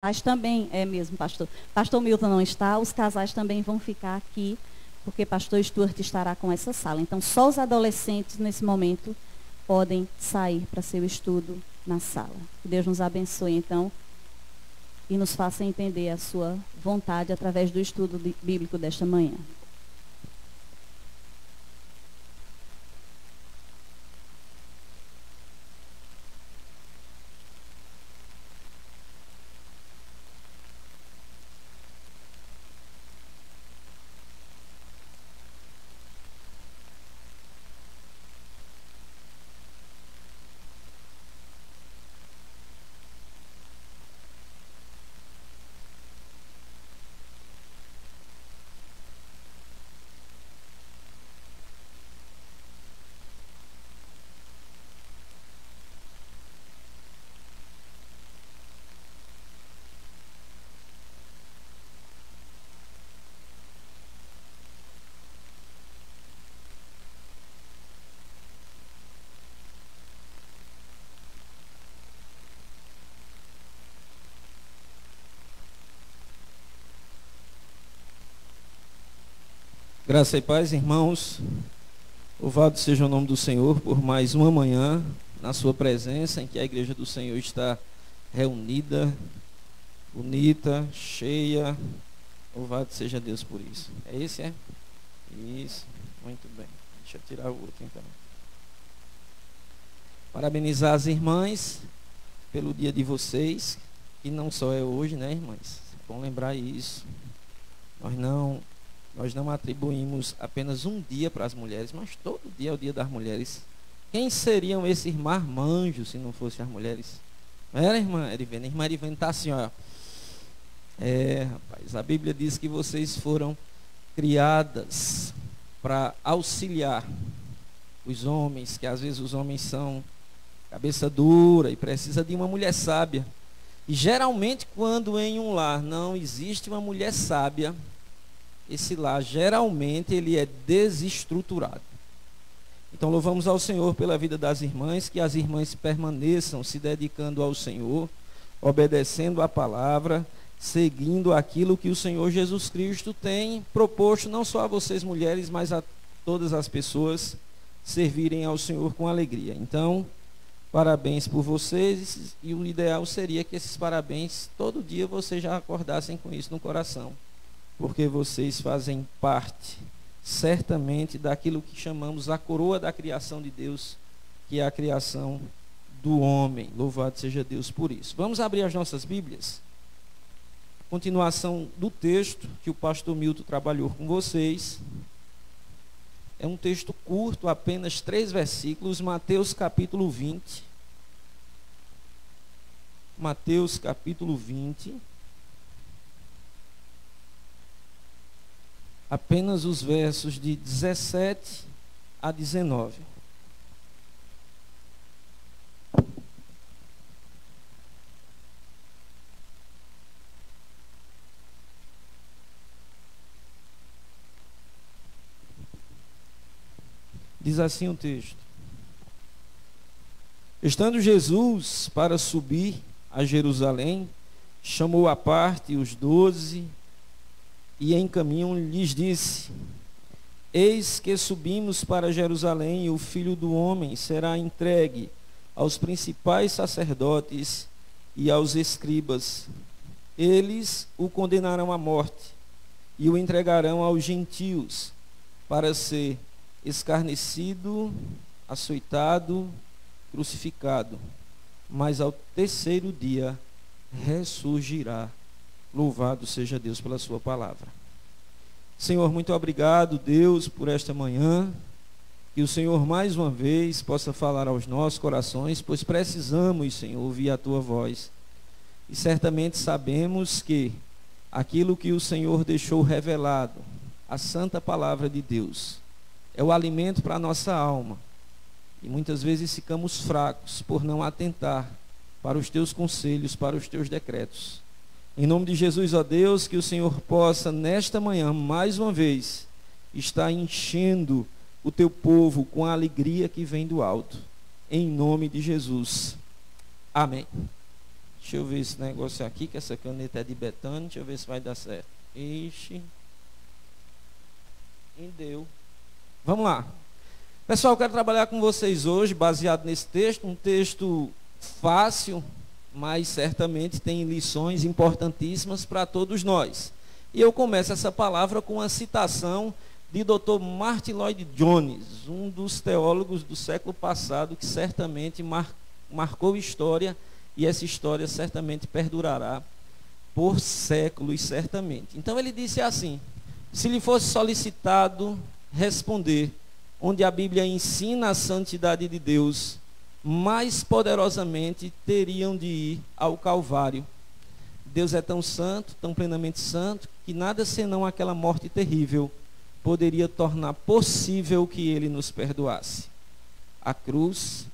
Mas também é mesmo, pastor. Pastor Milton não está, os casais também vão ficar aqui, porque pastor Stuart estará com essa sala. Então, só os adolescentes, nesse momento, podem sair para seu estudo na sala. Que Deus nos abençoe, então, e nos faça entender a sua vontade através do estudo bíblico desta manhã. Graça e paz, irmãos. Louvado seja o nome do Senhor por mais uma manhã na sua presença, em que a igreja do Senhor está reunida, bonita, cheia. Louvado seja Deus por isso. É esse, é? Isso, muito bem. Deixa eu tirar o outro então. Parabenizar as irmãs pelo dia de vocês, que não só é hoje, né, irmãs? É bom lembrar isso. Nós não atribuímos apenas um dia para as mulheres, mas todo dia é o dia das mulheres. Quem seriam esses marmanjos se não fossem as mulheres? Não era, irmã Erivene? A irmã Erivene está assim, ó. Rapaz, a Bíblia diz que vocês foram criadas para auxiliar os homens, que às vezes os homens são cabeça dura e precisa de uma mulher sábia. E geralmente quando em um lar não existe uma mulher sábia, esse lar geralmente ele é desestruturado. Então louvamos ao Senhor pela vida das irmãs, que as irmãs permaneçam se dedicando ao Senhor, obedecendo a palavra, seguindo aquilo que o Senhor Jesus Cristo tem proposto, não só a vocês mulheres, mas a todas as pessoas servirem ao Senhor com alegria. Então, parabéns por vocês, e o ideal seria que esses parabéns, todo dia vocês já acordassem com isso no coração, porque vocês fazem parte, certamente, daquilo que chamamos a coroa da criação de Deus, que é a criação do homem. Louvado seja Deus por isso. Vamos abrir as nossas Bíblias. Continuação do texto que o pastor Milton trabalhou com vocês. É um texto curto, apenas 3 versículos, Mateus capítulo 20. Mateus capítulo 20. Apenas os versos de 17 a 19. Diz assim o texto: Estando Jesus para subir a Jerusalém, chamou à parte os 12 e em caminho lhes disse: Eis que subimos para Jerusalém, e o Filho do Homem será entregue aos principais sacerdotes e aos escribas. Eles o condenarão à morte e o entregarão aos gentios para ser escarnecido, açoitado, crucificado. Mas ao terceiro dia ressurgirá. Louvado seja Deus pela sua palavra. Senhor, muito obrigado, Deus, por esta manhã. Que o Senhor mais uma vez possa falar aos nossos corações, pois precisamos, Senhor, ouvir a tua voz. E certamente sabemos que aquilo que o Senhor deixou revelado, a santa palavra de Deus, é o alimento para a nossa alma. E muitas vezes ficamos fracos por não atentar para os teus conselhos, para os teus decretos. Em nome de Jesus, ó Deus, que o Senhor possa, nesta manhã, mais uma vez, estar enchendo o teu povo com a alegria que vem do alto. Em nome de Jesus. Amém. Deixa eu ver esse negócio aqui, que essa caneta é de Betânia. Deixa eu ver se vai dar certo. Ixi. E deu. Vamos lá. Pessoal, eu quero trabalhar com vocês hoje, baseado nesse texto. Um texto fácil, mas certamente tem lições importantíssimas para todos nós. E eu começo essa palavra com uma citação de Dr. Martyn Lloyd-Jones, um dos teólogos do século passado, que certamente marcou história, e essa história certamente perdurará por séculos, certamente. Então ele disse assim: se lhe fosse solicitado responder onde a Bíblia ensina a santidade de Deus, mais poderosamente teriam de ir ao Calvário. Deus é tão santo, tão plenamente santo, que nada senão aquela morte terrível poderia tornar possível que ele nos perdoasse. A cruz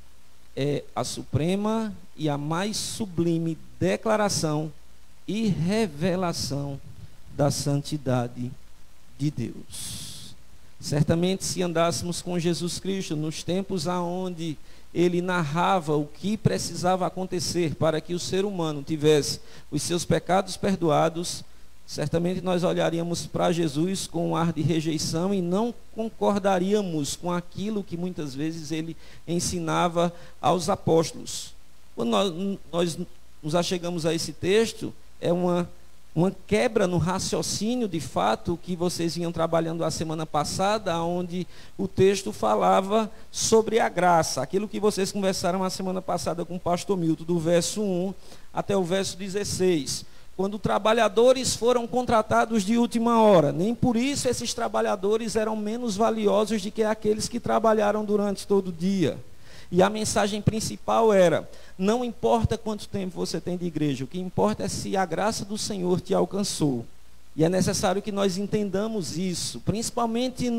é a suprema e a mais sublime declaração e revelação da santidade de Deus. Certamente, se andássemos com Jesus Cristo nos tempos aonde ele narrava o que precisava acontecer para que o ser humano tivesse os seus pecados perdoados, certamente nós olharíamos para Jesus com um ar de rejeição e não concordaríamos com aquilo que muitas vezes ele ensinava aos apóstolos. Quando nós nos achegamos a esse texto, é uma quebra no raciocínio, de fato, que vocês vinham trabalhando a semana passada, onde o texto falava sobre a graça, aquilo que vocês conversaram a semana passada com o pastor Milton, do verso 1 até o verso 16. Quando trabalhadores foram contratados de última hora, nem por isso esses trabalhadores eram menos valiosos do que aqueles que trabalharam durante todo o dia. E a mensagem principal era: não importa quanto tempo você tem de igreja, o que importa é se a graça do Senhor te alcançou. E é necessário que nós entendamos isso, principalmente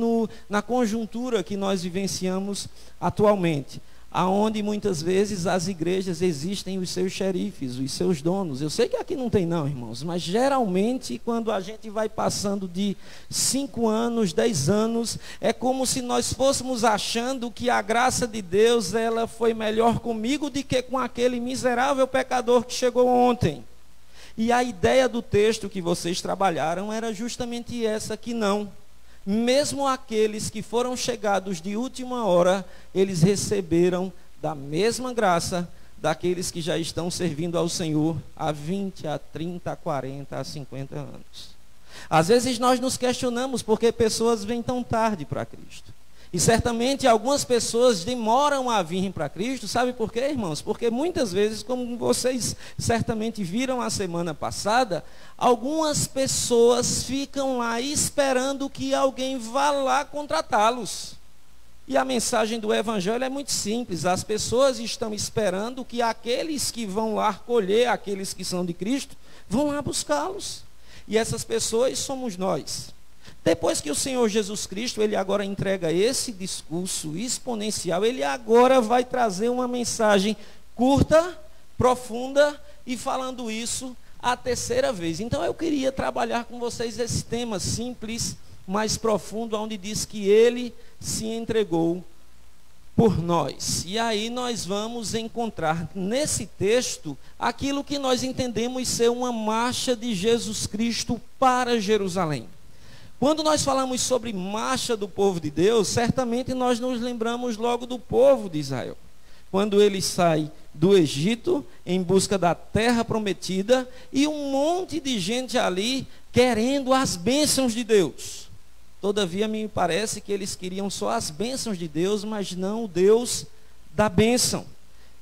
na conjuntura que nós vivenciamos atualmente, aonde muitas vezes as igrejas existem os seus xerifes, os seus donos. Eu sei que aqui não tem não, irmãos, mas geralmente quando a gente vai passando de 5 anos, 10 anos, é como se nós fôssemos achando que a graça de Deus, ela foi melhor comigo do que com aquele miserável pecador que chegou ontem. E a ideia do texto que vocês trabalharam era justamente essa, que não. Mesmo aqueles que foram chegados de última hora, eles receberam da mesma graça daqueles que já estão servindo ao Senhor há 20, a 30, a 40, a 50 anos. Às vezes nós nos questionamos porque pessoas vêm tão tarde para Cristo. E certamente algumas pessoas demoram a vir para Cristo. Sabe por quê, irmãos? Porque muitas vezes, como vocês certamente viram a semana passada, algumas pessoas ficam lá esperando que alguém vá lá contratá-los. E a mensagem do Evangelho é muito simples. As pessoas estão esperando que aqueles que vão lá colher, aqueles que são de Cristo, vão lá buscá-los. E essas pessoas somos nós. Depois que o Senhor Jesus Cristo, ele agora entrega esse discurso exponencial, ele agora vai trazer uma mensagem curta, profunda, e falando isso a terceira vez. Então eu queria trabalhar com vocês esse tema simples, mais profundo, onde diz que ele se entregou por nós. E aí nós vamos encontrar nesse texto aquilo que nós entendemos ser uma marcha de Jesus Cristo para Jerusalém. Quando nós falamos sobre marcha do povo de Deus, certamente nós nos lembramos logo do povo de Israel. Quando ele sai do Egito em busca da terra prometida e um monte de gente ali querendo as bênçãos de Deus. Todavia, me parece que eles queriam só as bênçãos de Deus, mas não o Deus da bênção.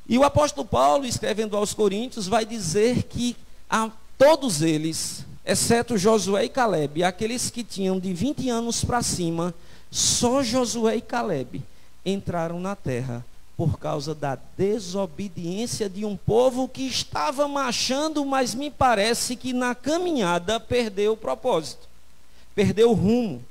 E o apóstolo Paulo, escrevendo aos Coríntios, vai dizer que a todos eles, exceto Josué e Calebe, aqueles que tinham de 20 anos para cima, só Josué e Calebe entraram na terra por causa da desobediência de um povo que estava marchando, mas me parece que na caminhada perdeu o propósito, perdeu o rumo,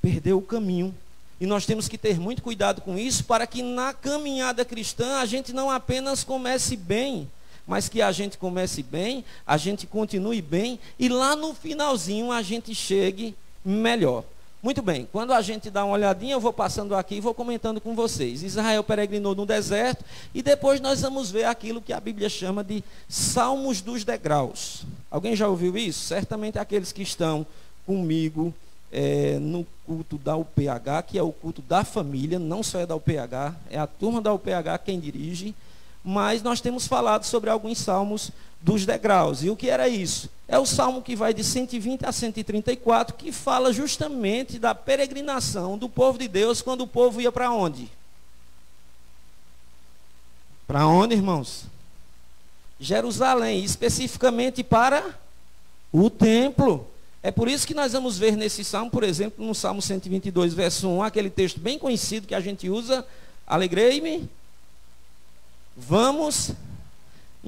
perdeu o caminho. E nós temos que ter muito cuidado com isso, para que na caminhada cristã a gente não apenas comece bem, mas que a gente comece bem, a gente continue bem, e lá no finalzinho a gente chegue melhor. Muito bem, quando a gente dá uma olhadinha, eu vou passando aqui e vou comentando com vocês. Israel peregrinou no deserto e depois nós vamos ver aquilo que a Bíblia chama de Salmos dos Degraus. Alguém já ouviu isso? Certamente aqueles que estão comigo no culto da UPH, que é o culto da família, não só é da UPH, é a turma da UPH quem dirige, mas nós temos falado sobre alguns salmos dos degraus. E o que era isso? É o salmo que vai de 120 a 134, que fala justamente da peregrinação do povo de Deus quando o povo ia para onde? Para onde, irmãos? Jerusalém, especificamente para o templo. É por isso que nós vamos ver nesse salmo, por exemplo, no Salmo 122, verso 1, aquele texto bem conhecido que a gente usa, alegrei-me, vamos.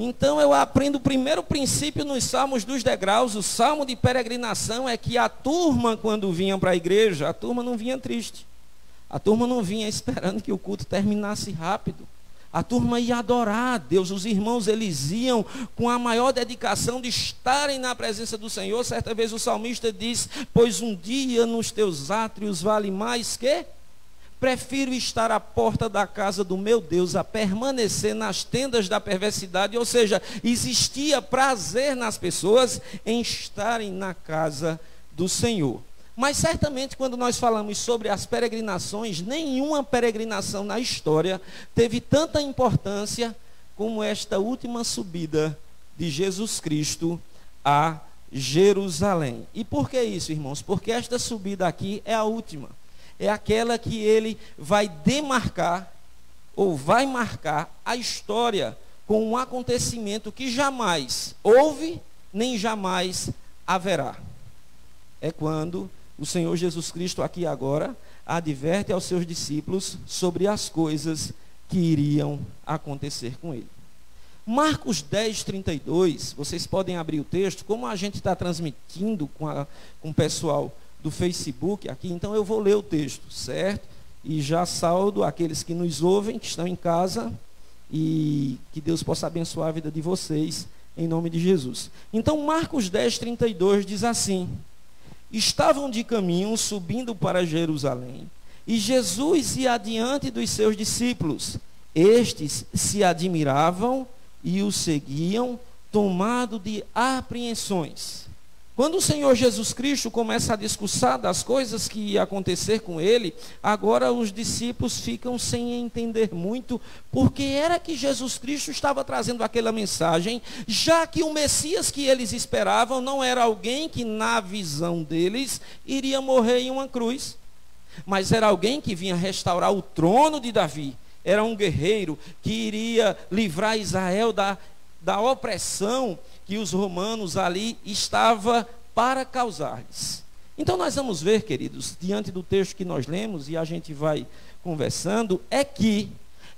Então eu aprendo o primeiro princípio nos Salmos dos Degraus, o salmo de peregrinação, é que a turma, quando vinha para a igreja, a turma não vinha triste. A turma não vinha esperando que o culto terminasse rápido. A turma ia adorar a Deus. Os irmãos, eles iam com a maior dedicação de estarem na presença do Senhor. Certa vez o salmista diz: pois um dia nos teus átrios vale mais que... prefiro estar à porta da casa do meu Deus a permanecer nas tendas da perversidade. Ou seja, existia prazer nas pessoas em estarem na casa do Senhor. Mas certamente quando nós falamos sobre as peregrinações, nenhuma peregrinação na história teve tanta importância como esta última subida de Jesus Cristo a Jerusalém. E por que isso, irmãos? Porque esta subida aqui é a última. É aquela que ele vai demarcar, ou vai marcar a história com um acontecimento que jamais houve, nem jamais haverá. É quando o Senhor Jesus Cristo aqui agora adverte aos seus discípulos sobre as coisas que iriam acontecer com ele. Marcos 10, 32, vocês podem abrir o texto, como a gente está transmitindo com o pessoal do Facebook aqui, então eu vou ler o texto, certo? E já saúdo aqueles que nos ouvem, que estão em casa, e que Deus possa abençoar a vida de vocês, em nome de Jesus. Então Marcos 10, 32 diz assim: estavam de caminho subindo para Jerusalém, e Jesus ia adiante dos seus discípulos. Estes se admiravam e o seguiam, tomado de apreensões. Quando o Senhor Jesus Cristo começa a discursar das coisas que ia acontecer com ele, agora os discípulos ficam sem entender muito porque era que Jesus Cristo estava trazendo aquela mensagem, já que o Messias que eles esperavam não era alguém que, na visão deles, iria morrer em uma cruz, mas era alguém que vinha restaurar o trono de Davi. Era um guerreiro que iria livrar Israel da opressão que os romanos ali estavam para causar-lhes. Então nós vamos ver, queridos, diante do texto que nós lemos, e a gente vai conversando, é que,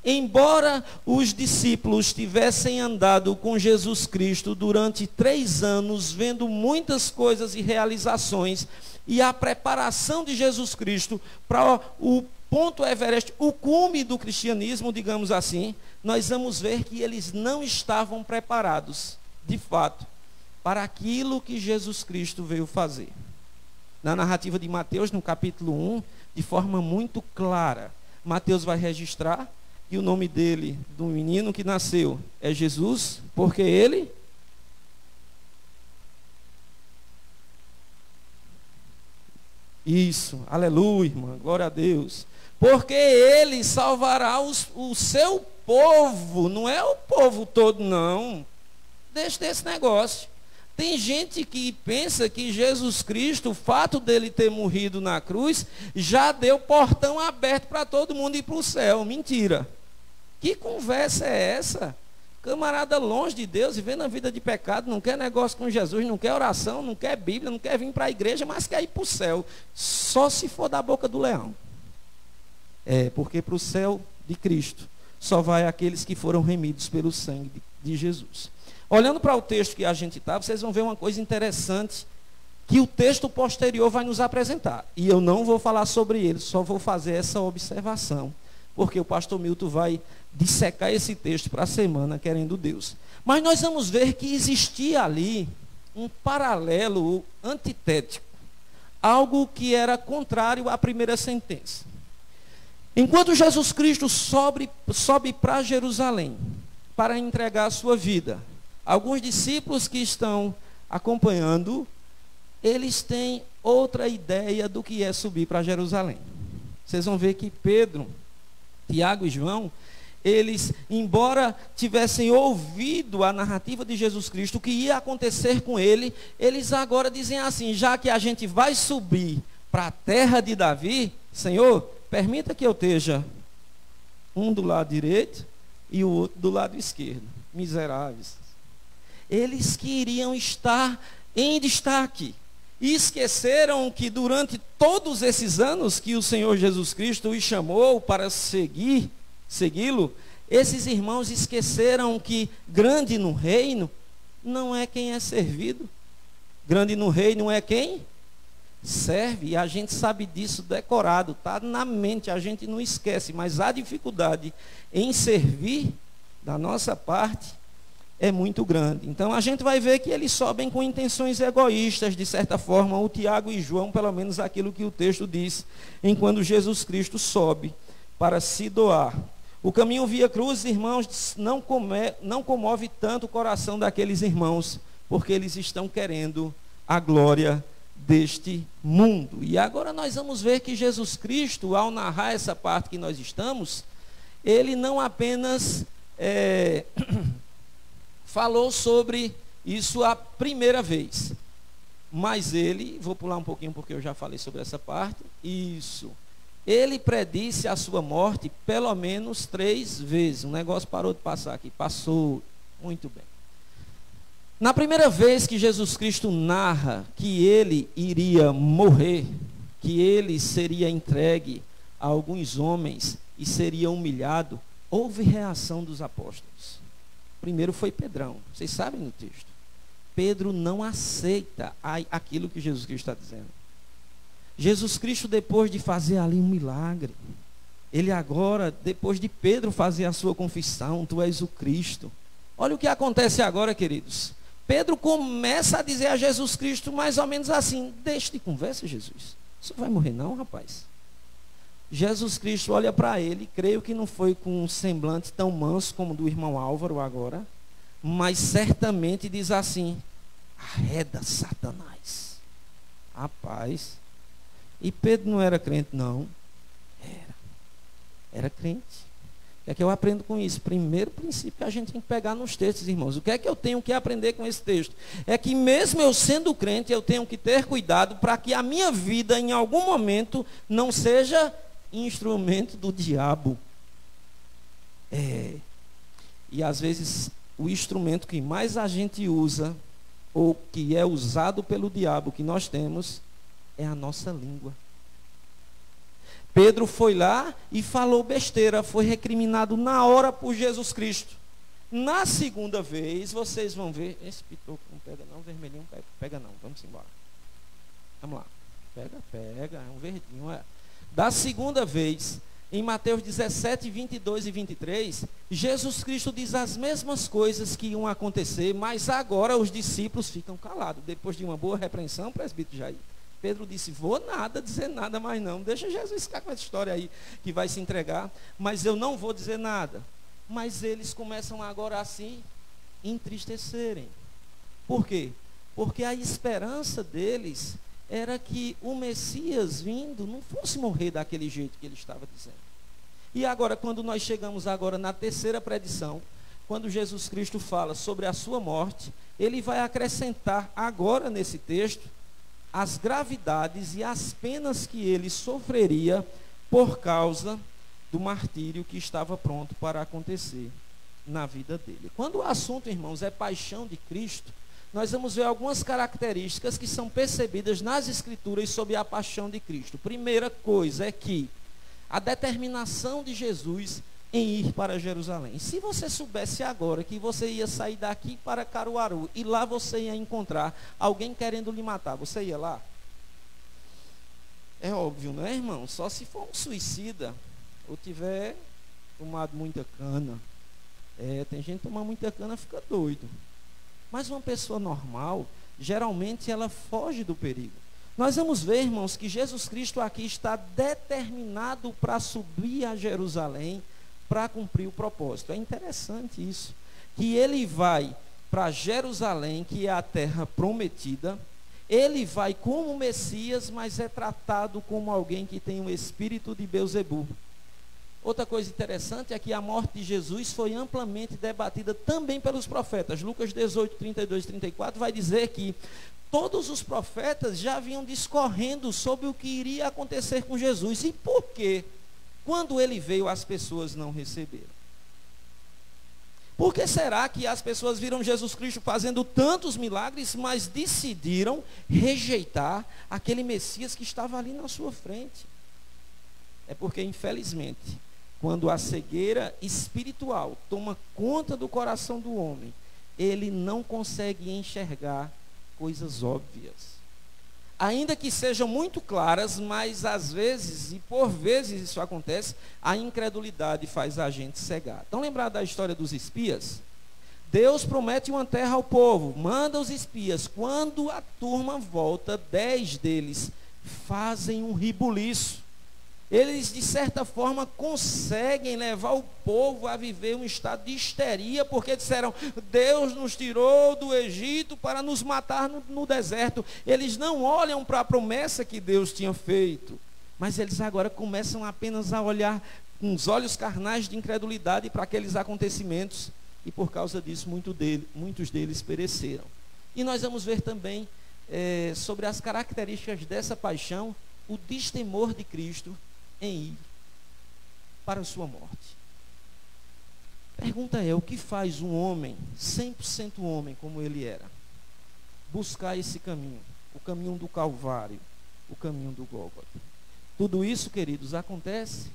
embora os discípulos tivessem andado com Jesus Cristo durante 3 anos, vendo muitas coisas e realizações, e a preparação de Jesus Cristo para o ponto Everest, o cume do cristianismo, digamos assim, nós vamos ver que eles não estavam preparados, de fato, para aquilo que Jesus Cristo veio fazer. Na narrativa de Mateus, no capítulo 1, de forma muito clara, Mateus vai registrar que o nome dele, do menino que nasceu, é Jesus, porque ele... Isso, aleluia, irmã, glória a Deus. Porque ele salvará o seu povo, não é o povo todo, não. Deixa desse negócio. Tem gente que pensa que Jesus Cristo, o fato dele ter morrido na cruz, já deu portão aberto para todo mundo ir para o céu. Mentira. Que conversa é essa? Camarada longe de Deus, vivendo a vida de pecado, não quer negócio com Jesus, não quer oração, não quer Bíblia, não quer vir para a igreja, mas quer ir para o céu. Só se for da boca do leão. Porque para o céu de Cristo só vai aqueles que foram remidos pelo sangue de Jesus. Olhando para o texto que a gente está, vocês vão ver uma coisa interessante que o texto posterior vai nos apresentar. E eu não vou falar sobre ele, só vou fazer essa observação, porque o pastor Milton vai dissecar esse texto para a semana, querendo Deus. Mas nós vamos ver que existia ali um paralelo antitético. algo que era contrário à primeira sentença. Enquanto Jesus Cristo sobe para Jerusalém para entregar a sua vida, alguns discípulos que estão acompanhando, eles têm outra ideia do que é subir para Jerusalém. Vocês vão ver que Pedro, Tiago e João, eles, embora tivessem ouvido a narrativa de Jesus Cristo, o que ia acontecer com ele, eles agora dizem assim: já que a gente vai subir para a terra de Davi, Senhor, permita que eu esteja um do lado direito e o outro do lado esquerdo. Miseráveis. Eles queriam estar em destaque. E esqueceram que durante todos esses anos que o Senhor Jesus Cristo os chamou para segui-lo, esses irmãos esqueceram que grande no reino não é quem é servido. Grande no reino é quem serve. E a gente sabe disso decorado, está na mente, a gente não esquece. Mas a dificuldade em servir da nossa parte é muito grande. Então a gente vai ver que eles sobem com intenções egoístas, de certa forma, o Tiago e João, pelo menos aquilo que o texto diz, enquanto Jesus Cristo sobe para se doar. O caminho via cruz, irmãos, não comove tanto o coração daqueles irmãos, porque eles estão querendo a glória deste mundo. E agora nós vamos ver que Jesus Cristo, ao narrar essa parte que nós estamos, ele não apenas falou sobre isso a primeira vez, mas ele, vou pular um pouquinho porque eu já falei sobre essa parte, ele predisse a sua morte pelo menos 3 vezes, o negócio parou de passar aqui, passou, muito bem. Na primeira vez que Jesus Cristo narra que ele iria morrer, que ele seria entregue a alguns homens e seria humilhado, houve reação dos apóstolos. Primeiro foi Pedrão, vocês sabem no texto. Pedro não aceita aquilo que Jesus Cristo está dizendo. Jesus Cristo, depois de fazer ali um milagre, ele agora, depois de Pedro fazer a sua confissão, tu és o Cristo. Olha o que acontece agora, queridos. Pedro começa a dizer a Jesus Cristo mais ou menos assim: deixa de conversa, Jesus. Você não vai morrer não, rapaz. Jesus Cristo olha para ele, creio que não foi com um semblante tão manso como do irmão Álvaro agora, mas certamente diz assim: arreda, Satanás. Rapaz. E Pedro não era crente, não. Era crente. O que é que eu aprendo com isso? Primeiro princípio que a gente tem que pegar nos textos, irmãos. O que é que eu tenho que aprender com esse texto? É que mesmo eu sendo crente, eu tenho que ter cuidado para que a minha vida, em algum momento, não seja instrumento do diabo. E às vezes o instrumento que mais a gente usa, ou que é usado pelo diabo, que nós temos, é a nossa língua. Pedro foi lá e falou besteira, foi recriminado na hora por Jesus Cristo. Na segunda vez, vocês vão ver, esse pitoco não pega não, vermelhinho pega não, vamos embora. Vamos lá, pega, é um verdinho, Da segunda vez, em Mateus 17, 22 e 23, Jesus Cristo diz as mesmas coisas que iam acontecer, mas agora os discípulos ficam calados. Depois de uma boa repreensão, presbítero Jair, Pedro disse: vou dizer nada mais não, deixa Jesus ficar com essa história aí, que vai se entregar, mas eu não vou dizer nada. Mas eles começam agora assim, entristecerem. Por quê? Porque a esperança deles era que o Messias vindo não fosse morrer daquele jeito que ele estava dizendo. E agora, quando nós chegamos agora na terceira predição, quando Jesus Cristo fala sobre a sua morte, ele vai acrescentar agora nesse texto as gravidades e as penas que ele sofreria por causa do martírio que estava pronto para acontecer na vida dele. Quando o assunto, irmãos, é paixão de Cristo, nós vamos ver algumas características que são percebidas nas Escrituras sobre a paixão de Cristo. Primeira coisa é que a determinação de Jesus em ir para Jerusalém. Se você soubesse agora que você ia sair daqui para Caruaru e lá você ia encontrar alguém querendo lhe matar, você ia lá? É óbvio, não é, irmão? Só se for um suicida ou tiver tomado muita cana. Tem gente que toma muita cana e fica doido. Mas uma pessoa normal, geralmente ela foge do perigo. Nós vamos ver, irmãos, que Jesus Cristo aqui está determinado para subir a Jerusalém para cumprir o propósito. É interessante isso, que ele vai para Jerusalém, que é a terra prometida. Ele vai como Messias, mas é tratado como alguém que tem um espírito de Beelzebul. Outra coisa interessante é que a morte de Jesus foi amplamente debatida também pelos profetas. Lucas 18, 32 e 34 vai dizer que todos os profetas já vinham discorrendo sobre o que iria acontecer com Jesus. E por quê? Quando ele veio, as pessoas não receberam. Por que será que as pessoas viram Jesus Cristo fazendo tantos milagres, mas decidiram rejeitar aquele Messias que estava ali na sua frente? É porque, infelizmente, quando a cegueira espiritual toma conta do coração do homem, ele não consegue enxergar coisas óbvias. Ainda que sejam muito claras, mas às vezes, e por vezes isso acontece, a incredulidade faz a gente cegar. Estão lembrados da história dos espias? Deus promete uma terra ao povo, manda os espias. Quando a turma volta, 10 deles fazem um rebuliço. Eles, de certa forma, conseguem levar o povo a viver um estado de histeria, porque disseram, Deus nos tirou do Egito para nos matar no deserto. Eles não olham para a promessa que Deus tinha feito, mas eles agora começam apenas a olhar com os olhos carnais de incredulidade para aqueles acontecimentos, e por causa disso muitos deles pereceram. E nós vamos ver também sobre as características dessa paixão, o destemor de Cristo em ir para a sua morte. Pergunta é, o que faz um homem, 100% homem como ele era, buscar esse caminho, o caminho do Calvário, o caminho do Gólgota? Tudo isso, queridos, acontece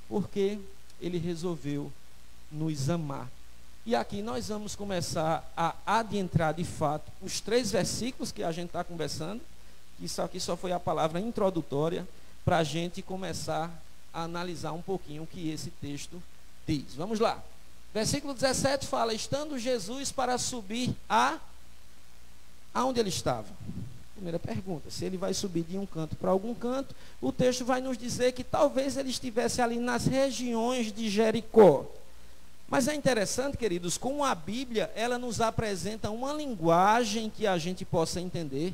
porque ele resolveu nos amar. E aqui nós vamos começar a adentrar de fato os 3 versículos que a gente está conversando. Isso aqui só foi a palavra introdutória para a gente começar a analisar um pouquinho o que esse texto diz. Vamos lá. Versículo 17 fala, estando Jesus para subir aonde ele estava? Primeira pergunta, se ele vai subir de um canto para algum canto, o texto vai nos dizer que talvez ele estivesse ali nas regiões de Jericó. Mas é interessante, queridos, como a Bíblia, ela nos apresenta uma linguagem que a gente possa entender.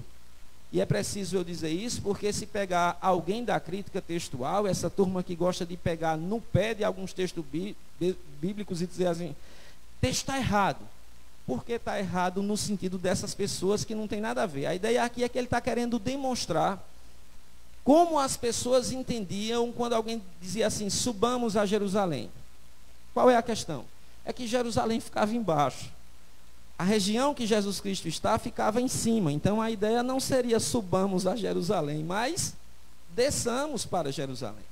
E é preciso eu dizer isso, porque se pegar alguém da crítica textual, essa turma que gosta de pegar no pé de alguns textos bíblicos e dizer assim, texto está errado. Por que está errado no sentido dessas pessoas que não tem nada a ver? A ideia aqui é que ele está querendo demonstrar como as pessoas entendiam quando alguém dizia assim, subamos a Jerusalém. Qual é a questão? É que Jerusalém ficava embaixo. A região que Jesus Cristo está ficava em cima. Então a ideia não seria subamos a Jerusalém, mas desçamos para Jerusalém.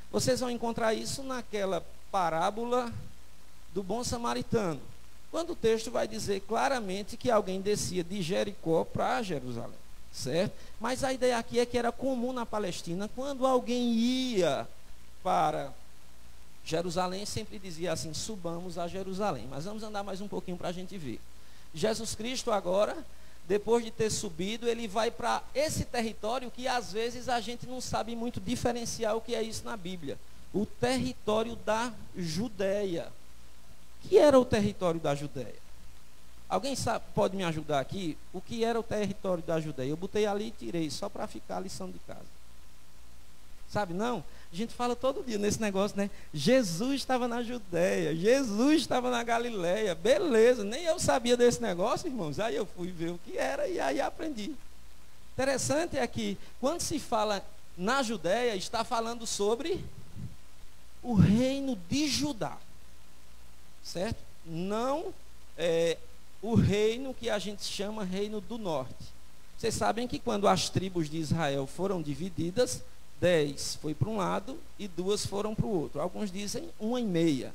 Vocês vão encontrar isso naquela parábola do bom samaritano, quando o texto vai dizer claramente que alguém descia de Jericó para Jerusalém, certo? Mas a ideia aqui é que era comum na Palestina, quando alguém ia para Jerusalém, sempre dizia assim, subamos a Jerusalém. Mas vamos andar mais um pouquinho para a gente ver. Jesus Cristo agora, depois de ter subido, ele vai para esse território que às vezes a gente não sabe muito diferenciar o que é isso na Bíblia. O território da Judéia. O que era o território da Judéia? Alguém sabe, pode me ajudar aqui? O que era o território da Judéia? Eu botei ali e tirei, só para ficar a lição de casa. Sabe, não? A gente fala todo dia nesse negócio, né? Jesus estava na Judéia, Jesus estava na Galileia. Beleza, nem eu sabia desse negócio, irmãos. Aí eu fui ver o que era e aí aprendi. Interessante é que, quando se fala na Judéia, está falando sobre o reino de Judá. Certo? Não o reino que a gente chama reino do norte. Vocês sabem que quando as tribos de Israel foram divididas, 10 foi para um lado e 2 foram para o outro. Alguns dizem 1,5.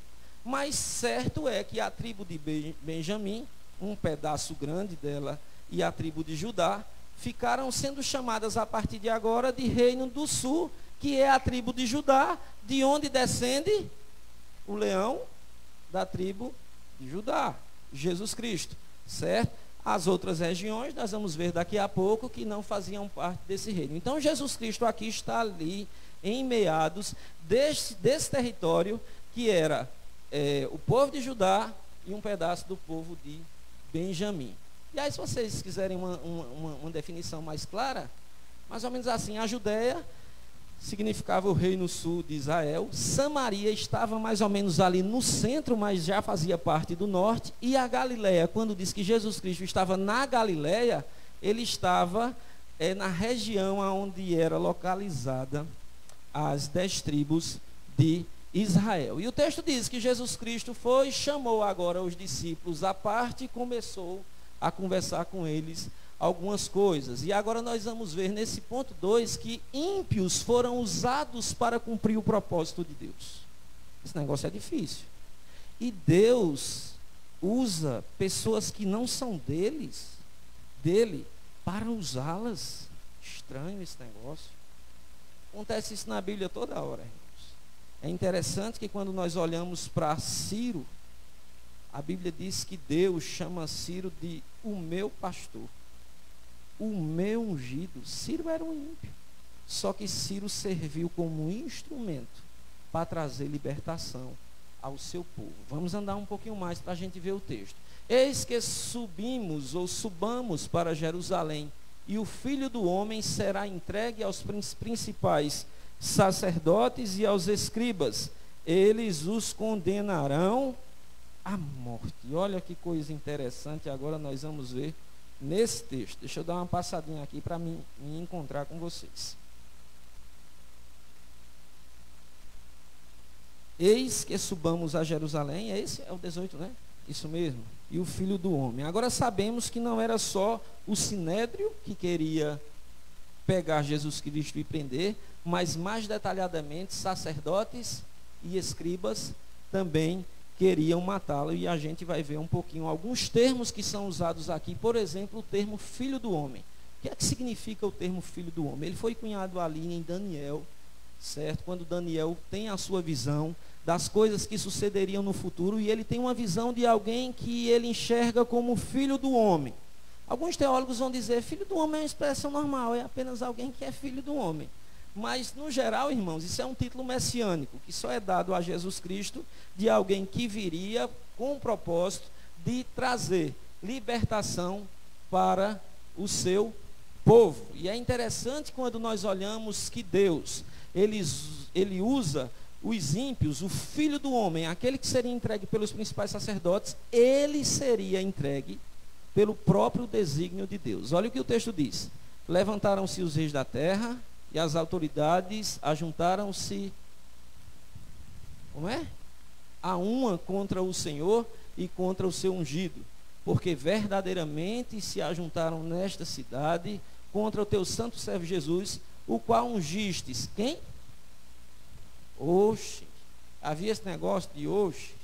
Mas certo é que a tribo de Benjamim, um pedaço grande dela, e a tribo de Judá, ficaram sendo chamadas a partir de agora de reino do sul, que é a tribo de Judá, de onde descende o leão da tribo de Judá, Jesus Cristo, certo? As outras regiões, nós vamos ver daqui a pouco, que não faziam parte desse reino. Então, Jesus Cristo aqui está ali, em meados desse território, que era o povo de Judá e um pedaço do povo de Benjamim. E aí, se vocês quiserem uma definição mais clara, mais ou menos assim, a Judéia significava o reino sul de Israel, Samaria estava mais ou menos ali no centro, mas já fazia parte do norte, e a Galileia, quando diz que Jesus Cristo estava na Galileia, ele estava na região onde era localizada as 10 tribos de Israel. E o texto diz que Jesus Cristo chamou agora os discípulos à parte e começou a conversar com eles algumas coisas. E agora nós vamos ver nesse ponto 2 que ímpios foram usados para cumprir o propósito de Deus. Esse negócio é difícil. E Deus usa pessoas que não são dele, para usá-las. Estranho esse negócio. Acontece isso na Bíblia toda hora, irmãos. É interessante que quando nós olhamos para Ciro, a Bíblia diz que Deus chama Ciro de o meu pastor. O meu ungido. Ciro era um ímpio. Só que Ciro serviu como instrumento para trazer libertação ao seu povo. Vamos andar um pouquinho mais para a gente ver o texto. Eis que subamos para Jerusalém, e o Filho do Homem será entregue aos principais sacerdotes e aos escribas. Eles os condenarão à morte. E olha que coisa interessante, agora nós vamos ver nesse texto. Deixa eu dar uma passadinha aqui para me encontrar com vocês. Eis que subamos a Jerusalém, esse é o 18, né? Isso mesmo. E o Filho do Homem. Agora sabemos que não era só o Sinédrio que queria pegar Jesus Cristo e prender, mas mais detalhadamente sacerdotes e escribas também queriam matá-lo, e a gente vai ver um pouquinho alguns termos que são usados aqui. Por exemplo, o termo Filho do Homem. O que é que significa o termo Filho do Homem? Ele foi cunhado ali em Daniel, certo? Quando Daniel tem a sua visão das coisas que sucederiam no futuro, e ele tem uma visão de alguém que ele enxerga como filho do homem. Alguns teólogos vão dizer, filho do homem é uma expressão normal, é apenas alguém que é filho do homem. Mas, no geral, irmãos, isso é um título messiânico, que só é dado a Jesus Cristo, de alguém que viria com o propósito de trazer libertação para o seu povo. E é interessante quando nós olhamos que Deus, ele usa os ímpios, o Filho do Homem, aquele que seria entregue pelos principais sacerdotes, ele seria entregue pelo próprio desígnio de Deus. Olha o que o texto diz. Levantaram-se os reis da terra, e as autoridades ajuntaram-se, a uma contra o Senhor e contra o seu ungido, porque verdadeiramente se ajuntaram nesta cidade contra o teu santo servo Jesus, o qual ungistes. Quem? Oxe, havia esse negócio de oxe,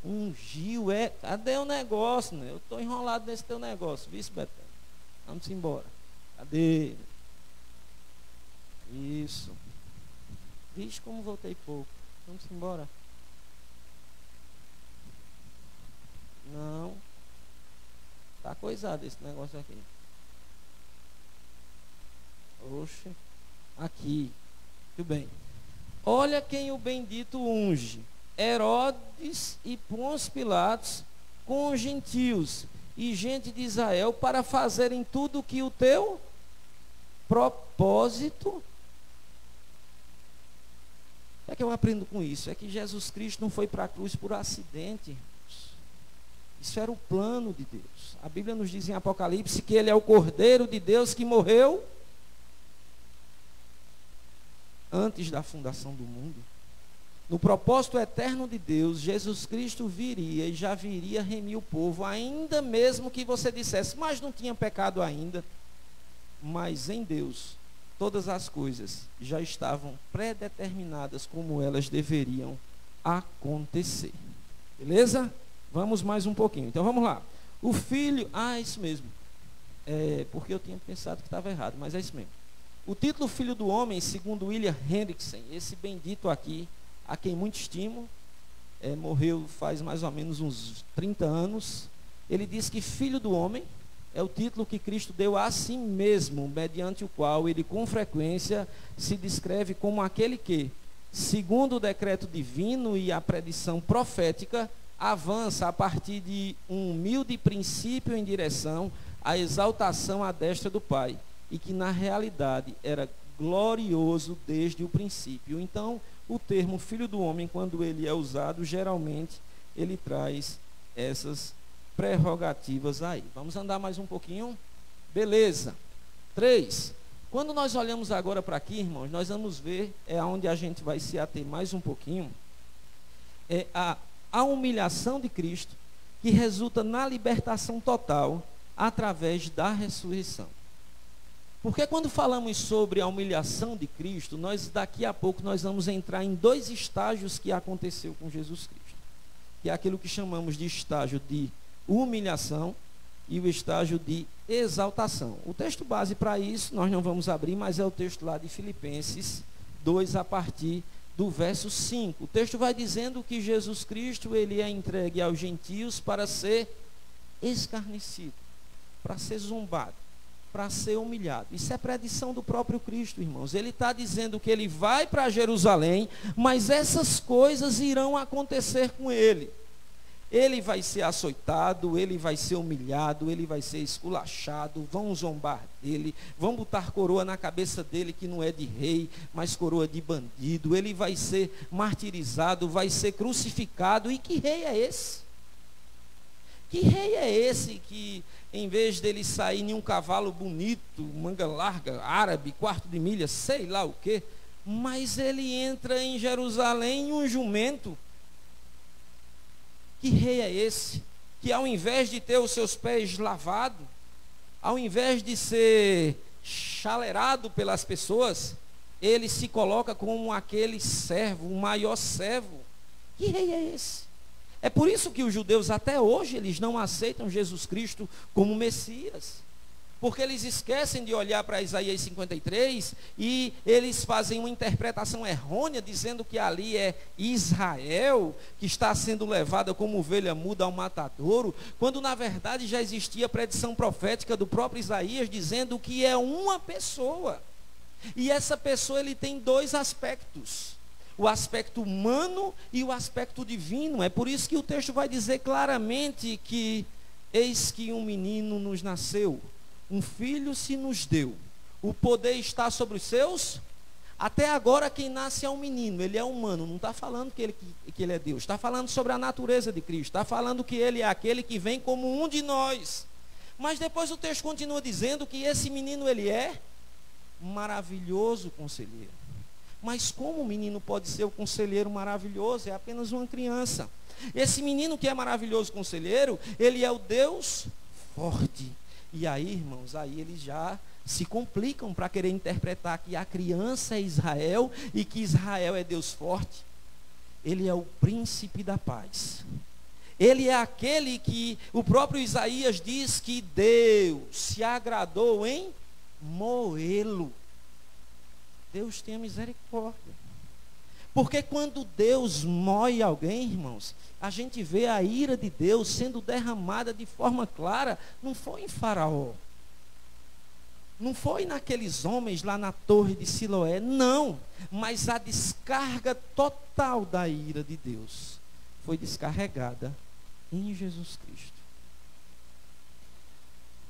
ungiu, cadê o negócio, né? Eu estou enrolado nesse teu negócio, vice Betânia, vamos embora, cadê? Isso, vixe como voltei pouco, vamos embora, não, está coisado esse negócio aqui, oxe, aqui, tudo bem. Olha quem o bendito unge, Herodes e Pôncio Pilatos, com os gentios e gente de Israel, para fazerem tudo o que o teu propósito. O que é que eu aprendo com isso? É que Jesus Cristo não foi para a cruz por acidente, irmãos. Isso era o plano de Deus. A Bíblia nos diz em Apocalipse que ele é o Cordeiro de Deus que morreu antes da fundação do mundo. No propósito eterno de Deus, Jesus Cristo viria e já viria remir o povo, ainda mesmo que você dissesse, mas não tinha pecado ainda. Mas em Deus, todas as coisas já estavam pré-determinadas como elas deveriam acontecer. Beleza? Vamos mais um pouquinho. Então vamos lá. O filho, isso mesmo. Porque eu tinha pensado que estava errado, mas é isso mesmo. O título Filho do Homem, segundo William Hendrickson, esse bendito aqui, a quem muito estimo, morreu faz mais ou menos uns 30 anos, ele diz que filho do homem é o título que Cristo deu a si mesmo, mediante o qual ele com frequência se descreve como aquele que, segundo o decreto divino e a predição profética, avança a partir de um humilde princípio em direção à exaltação à destra do Pai, e que na realidade era glorioso desde o princípio. Então, o termo filho do homem, quando ele é usado, geralmente ele traz essas prerrogativas aí. Vamos andar mais um pouquinho? Beleza. 3. Quando nós olhamos agora para aqui, irmãos, nós vamos ver, é onde a gente vai se ater mais um pouquinho, é a humilhação de Cristo, que resulta na libertação total através da ressurreição. Porque quando falamos sobre a humilhação de Cristo, daqui a pouco nós vamos entrar em 2 estágios que aconteceu com Jesus Cristo. Que é aquilo que chamamos de estágio de humilhação e o estágio de exaltação. O texto base para isso, nós não vamos abrir, mas é o texto lá de Filipenses 2, a partir do verso 5. O texto vai dizendo que Jesus Cristo, ele é entregue aos gentios para ser escarnecido, para ser zombado, para ser humilhado. Isso é predição do próprio Cristo, irmãos. Ele está dizendo que ele vai para Jerusalém, mas essas coisas irão acontecer com ele. Ele vai ser açoitado, ele vai ser humilhado, ele vai ser esculachado, vão zombar dele, vão botar coroa na cabeça dele que não é de rei, mas coroa de bandido. Ele vai ser martirizado, vai ser crucificado. E que rei é esse? Que rei é esse que, em vez dele sair em um cavalo bonito, manga larga, árabe, quarto de milha, sei lá o quê, mas ele entra em Jerusalém em um jumento? Que rei é esse? Que ao invés de ter os seus pés lavados, ao invés de ser chalerado pelas pessoas, ele se coloca como aquele servo, o maior servo. Que rei é esse? É por isso que os judeus até hoje eles não aceitam Jesus Cristo como Messias. Porque eles esquecem de olhar para Isaías 53 e eles fazem uma interpretação errônea, dizendo que ali é Israel que está sendo levada como ovelha muda ao matadouro, quando na verdade já existia predição profética do próprio Isaías dizendo que é uma pessoa. E essa pessoa ele tem 2 aspectos: o aspecto humano e o aspecto divino. É por isso que o texto vai dizer claramente que eis que um menino nos nasceu, um filho se nos deu, o poder está sobre os seus. Até agora quem nasce é um menino, ele é humano, não está falando que ele é Deus, está falando sobre a natureza de Cristo, está falando que ele é aquele que vem como um de nós. Mas depois o texto continua dizendo que esse menino ele é maravilhoso conselheiro. Mas como o menino pode ser o conselheiro maravilhoso? É apenas uma criança. Esse menino que é maravilhoso conselheiro, ele é o Deus forte. E aí, irmãos, aí eles já se complicam para querer interpretar que a criança é Israel e que Israel é Deus forte. Ele é o príncipe da paz. Ele é aquele que o próprio Isaías diz que Deus se agradou em moê-lo. Deus tenha misericórdia. Porque quando Deus moe alguém, irmãos, a gente vê a ira de Deus sendo derramada de forma clara. Não foi em Faraó, não foi naqueles homens lá na torre de Siloé, não. Mas a descarga total da ira de Deus foi descarregada em Jesus Cristo.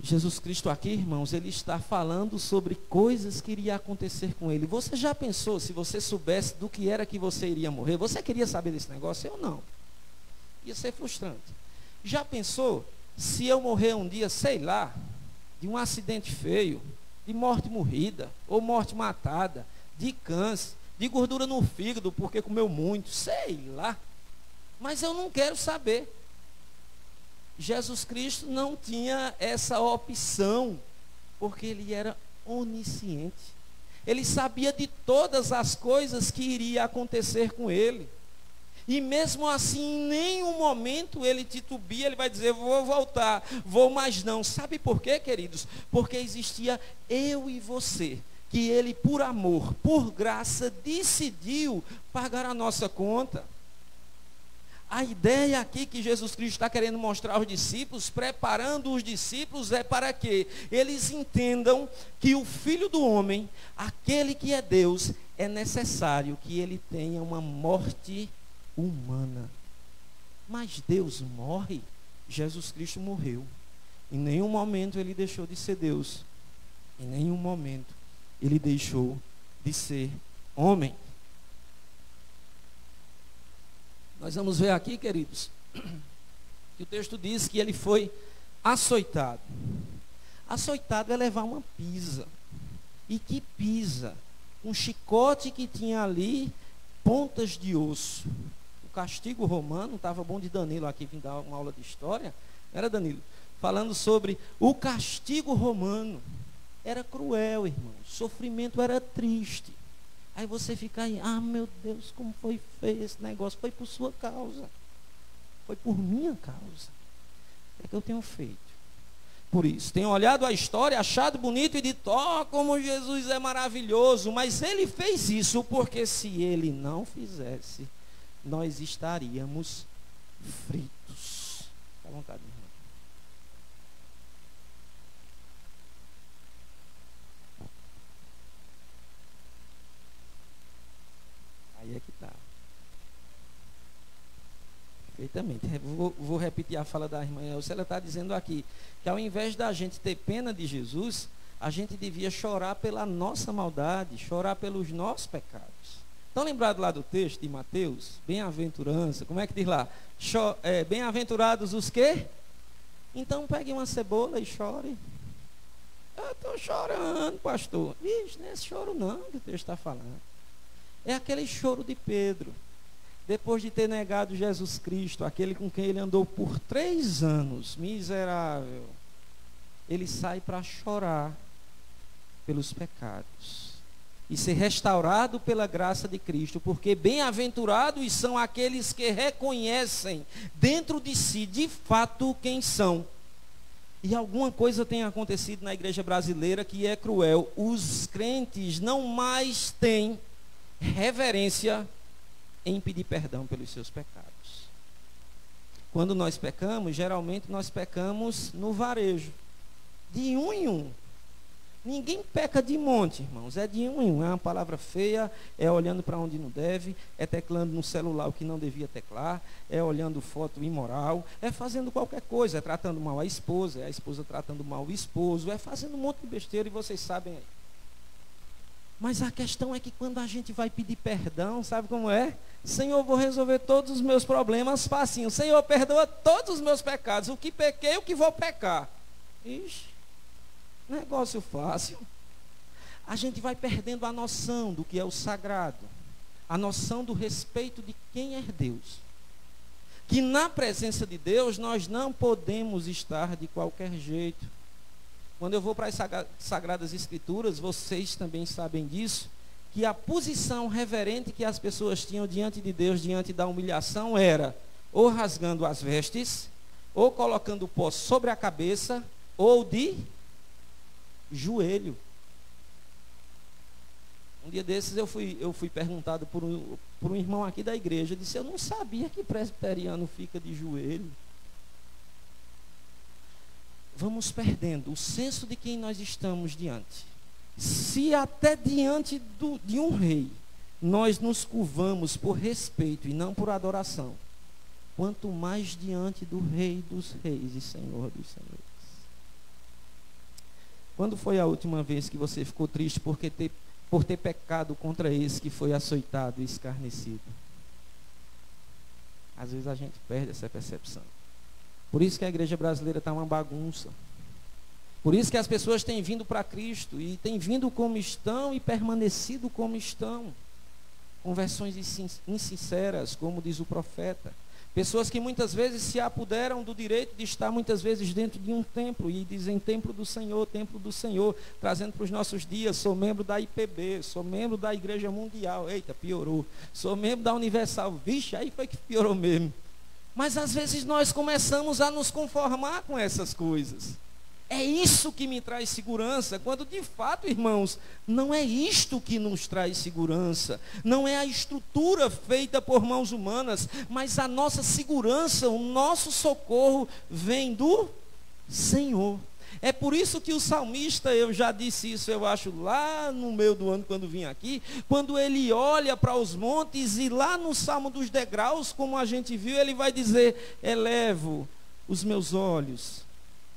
Jesus Cristo aqui, irmãos, ele está falando sobre coisas que iria acontecer com ele. Você já pensou, se você soubesse do que era que você iria morrer? Você queria saber desse negócio? Eu não. Ia ser frustrante. Já pensou se eu morrer um dia, sei lá, de um acidente feio, de morte morrida, ou morte matada, de câncer, de gordura no fígado porque comeu muito, sei lá. Mas eu não quero saber. Jesus Cristo não tinha essa opção, porque ele era onisciente. Ele sabia de todas as coisas que iria acontecer com ele. E mesmo assim, em nenhum momento ele titubia, ele vai dizer, vou voltar, vou mais não. Sabe por quê, queridos? Porque existia eu e você, que ele por amor, por graça, decidiu pagar a nossa conta. A ideia aqui que Jesus Cristo está querendo mostrar aos discípulos, preparando os discípulos, é para que eles entendam que o Filho do Homem, aquele que é Deus, é necessário que ele tenha uma morte humana. Mas Deus morre? Jesus Cristo morreu. Em nenhum momento ele deixou de ser Deus. Em nenhum momento ele deixou de ser homem. Nós vamos ver aqui, queridos, que o texto diz que ele foi açoitado. Açoitado é levar uma pisa. E que pisa? Um chicote que tinha ali pontas de osso. O castigo romano, estava bom de Danilo aqui vir dar uma aula de história, era Danilo? Falando sobre o castigo romano. Era cruel, irmão. O sofrimento era triste. Aí você fica aí, meu Deus, como foi feio esse negócio. Foi por sua causa. Foi por minha causa. É que eu tenho feito. Por isso, tenho olhado a história, achado bonito e dito, como Jesus é maravilhoso. Mas ele fez isso porque se ele não fizesse, nós estaríamos fritos. Fica à vontade, irmão. Aí é que está. Perfeitamente. Vou repetir a fala da irmã Elcia. Ela está dizendo aqui que ao invés da gente ter pena de Jesus, a gente devia chorar pela nossa maldade, chorar pelos nossos pecados. Estão lembrados lá do texto de Mateus? Bem-aventurança. Como é que diz lá? Bem-aventurados os quê? Então pegue uma cebola e chore. Eu estou chorando, pastor. Vixe, não é esse choro não que o texto está falando. É aquele choro de Pedro, depois de ter negado Jesus Cristo, aquele com quem ele andou por 3 anos, miserável. Ele sai para chorar pelos pecados e ser restaurado pela graça de Cristo, porque bem-aventurados são aqueles que reconhecem dentro de si, de fato, quem são. E alguma coisa tem acontecido na igreja brasileira que é cruel. Os crentes não mais têm reverência em pedir perdão pelos seus pecados. Quando nós pecamos, geralmente nós pecamos no varejo, de um em um. Ninguém peca de monte, irmãos, é de um em um. É uma palavra feia, é olhando para onde não deve, é teclando no celular o que não devia teclar, é olhando foto imoral, é fazendo qualquer coisa, é tratando mal a esposa, é a esposa tratando mal o esposo, é fazendo um monte de besteira e vocês sabem aí. Mas a questão é que quando a gente vai pedir perdão, sabe como é? Senhor, vou resolver todos os meus problemas facinho. Senhor, perdoa todos os meus pecados. O que pequei, o que vou pecar. Ixi, negócio fácil. A gente vai perdendo a noção do que é o sagrado. A noção do respeito de quem é Deus. Que na presença de Deus nós não podemos estar de qualquer jeito. Quando eu vou para as Sagradas Escrituras, vocês também sabem disso, que a posição reverente que as pessoas tinham diante de Deus, diante da humilhação, era ou rasgando as vestes, ou colocando o pó sobre a cabeça, ou de joelho. Um dia desses eu fui perguntado por um irmão aqui da igreja, disse, eu não sabia que presbiteriano fica de joelho. Vamos perdendo o senso de quem nós estamos diante. Se até diante de um rei nós nos curvamos por respeito e não por adoração, quanto mais diante do Rei dos Reis e Senhor dos Senhores. Quando foi a última vez que você ficou triste por ter pecado contra esse que foi açoitado e escarnecido? Às vezes a gente perde essa percepção. Por isso que a igreja brasileira está uma bagunça. Por isso que as pessoas têm vindo para Cristo e têm vindo como estão e permanecido como estão. Conversões insinceras, como diz o profeta. Pessoas que muitas vezes se apoderam do direito de estar muitas vezes dentro de um templo e dizem templo do Senhor, trazendo para os nossos dias, sou membro da IPB, sou membro da Igreja Mundial, eita, piorou. Sou membro da Universal, vixe, aí foi que piorou mesmo. Mas às vezes nós começamos a nos conformar com essas coisas. É isso que me traz segurança, quando de fato, irmãos, não é isto que nos traz segurança, não é a estrutura feita por mãos humanas, mas a nossa segurança, o nosso socorro vem do Senhor. É por isso que o salmista, eu já disse isso, eu acho, lá no meio do ano, quando vim aqui, quando ele olha para os montes, e lá no Salmo dos Degraus, como a gente viu, ele vai dizer: elevo os meus olhos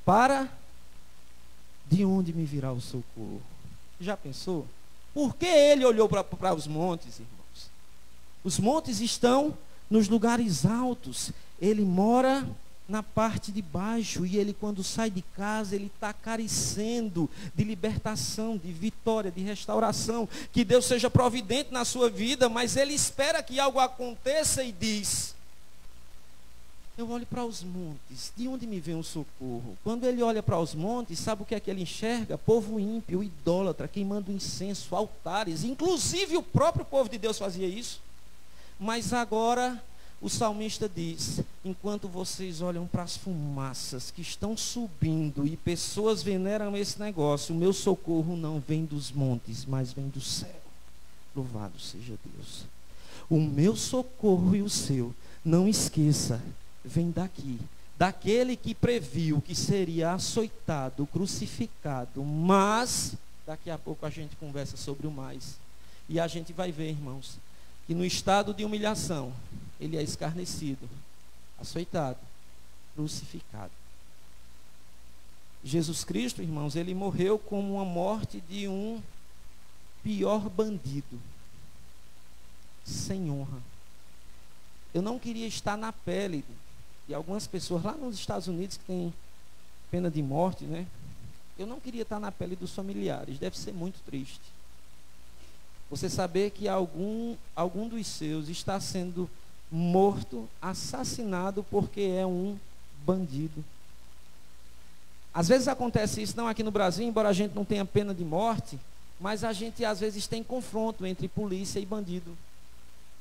para de onde me virá o socorro. Já pensou? Por que ele olhou para os montes, irmãos? Os montes estão nos lugares altos. Ele mora na parte de baixo, e ele, quando sai de casa, ele está carecendo de libertação, de vitória, de restauração, que Deus seja providente na sua vida, mas ele espera que algo aconteça e diz: eu olho para os montes, de onde me vem o socorro? Quando ele olha para os montes, sabe o que é que ele enxerga? Povo ímpio, idólatra, queimando incenso, altares, inclusive o próprio povo de Deus fazia isso. Mas agora o salmista diz: enquanto vocês olham para as fumaças que estão subindo e pessoas veneram esse negócio, o meu socorro não vem dos montes, mas vem do céu. Louvado seja Deus. O meu socorro e o seu, não esqueça, vem daqui, daquele que previu que seria açoitado, crucificado. Mas daqui a pouco a gente conversa sobre o mais, e a gente vai ver, irmãos, que no estado de humilhação ele é escarnecido, açoitado, crucificado. Jesus Cristo, irmãos, ele morreu como uma morte de um pior bandido, sem honra. Eu não queria estar na pele de algumas pessoas lá nos Estados Unidos que tem pena de morte, né? Eu não queria estar na pele dos familiares. Deve ser muito triste você saber que algum dos seus está sendo morto, assassinado, porque é um bandido. Às vezes acontece isso, não aqui no Brasil, embora a gente não tenha pena de morte, mas a gente às vezes tem confronto entre polícia e bandido.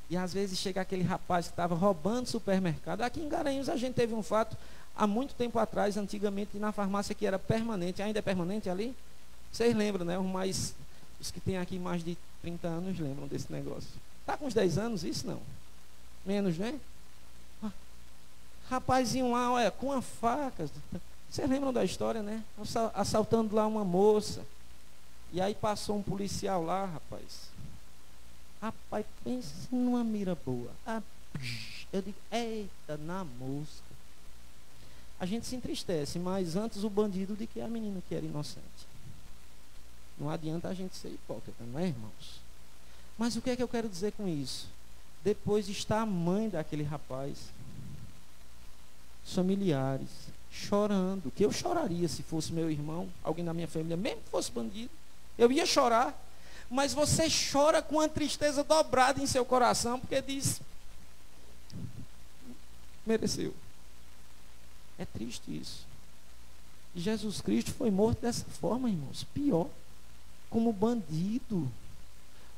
E às vezes chega aquele rapaz que estava roubando supermercado. Aqui em Garanhuns a gente teve um fato há muito tempo atrás, antigamente, na farmácia, que era permanente. Ainda é permanente ali? Vocês lembram, né? Os que têm aqui mais de 30 anos lembram desse negócio. Está com uns 10 anos isso? Não. Menos, né? Rapazinho lá, olha, com a faca. Vocês lembram da história, né? Assaltando lá uma moça. E aí passou um policial lá, rapaz. Rapaz, pensa numa mira boa. Eu digo: eita, na mosca. A gente se entristece, mas antes o bandido do que a menina que era inocente. Não adianta a gente ser hipócrita, não é, irmãos? Mas o que é que eu quero dizer com isso? Depois está a mãe daquele rapaz, os familiares, chorando, que eu choraria se fosse meu irmão, alguém da minha família, mesmo que fosse bandido, eu ia chorar. Mas você chora com a tristeza dobrada em seu coração, porque diz: mereceu. É triste isso. E Jesus Cristo foi morto dessa forma, irmãos, pior, como bandido.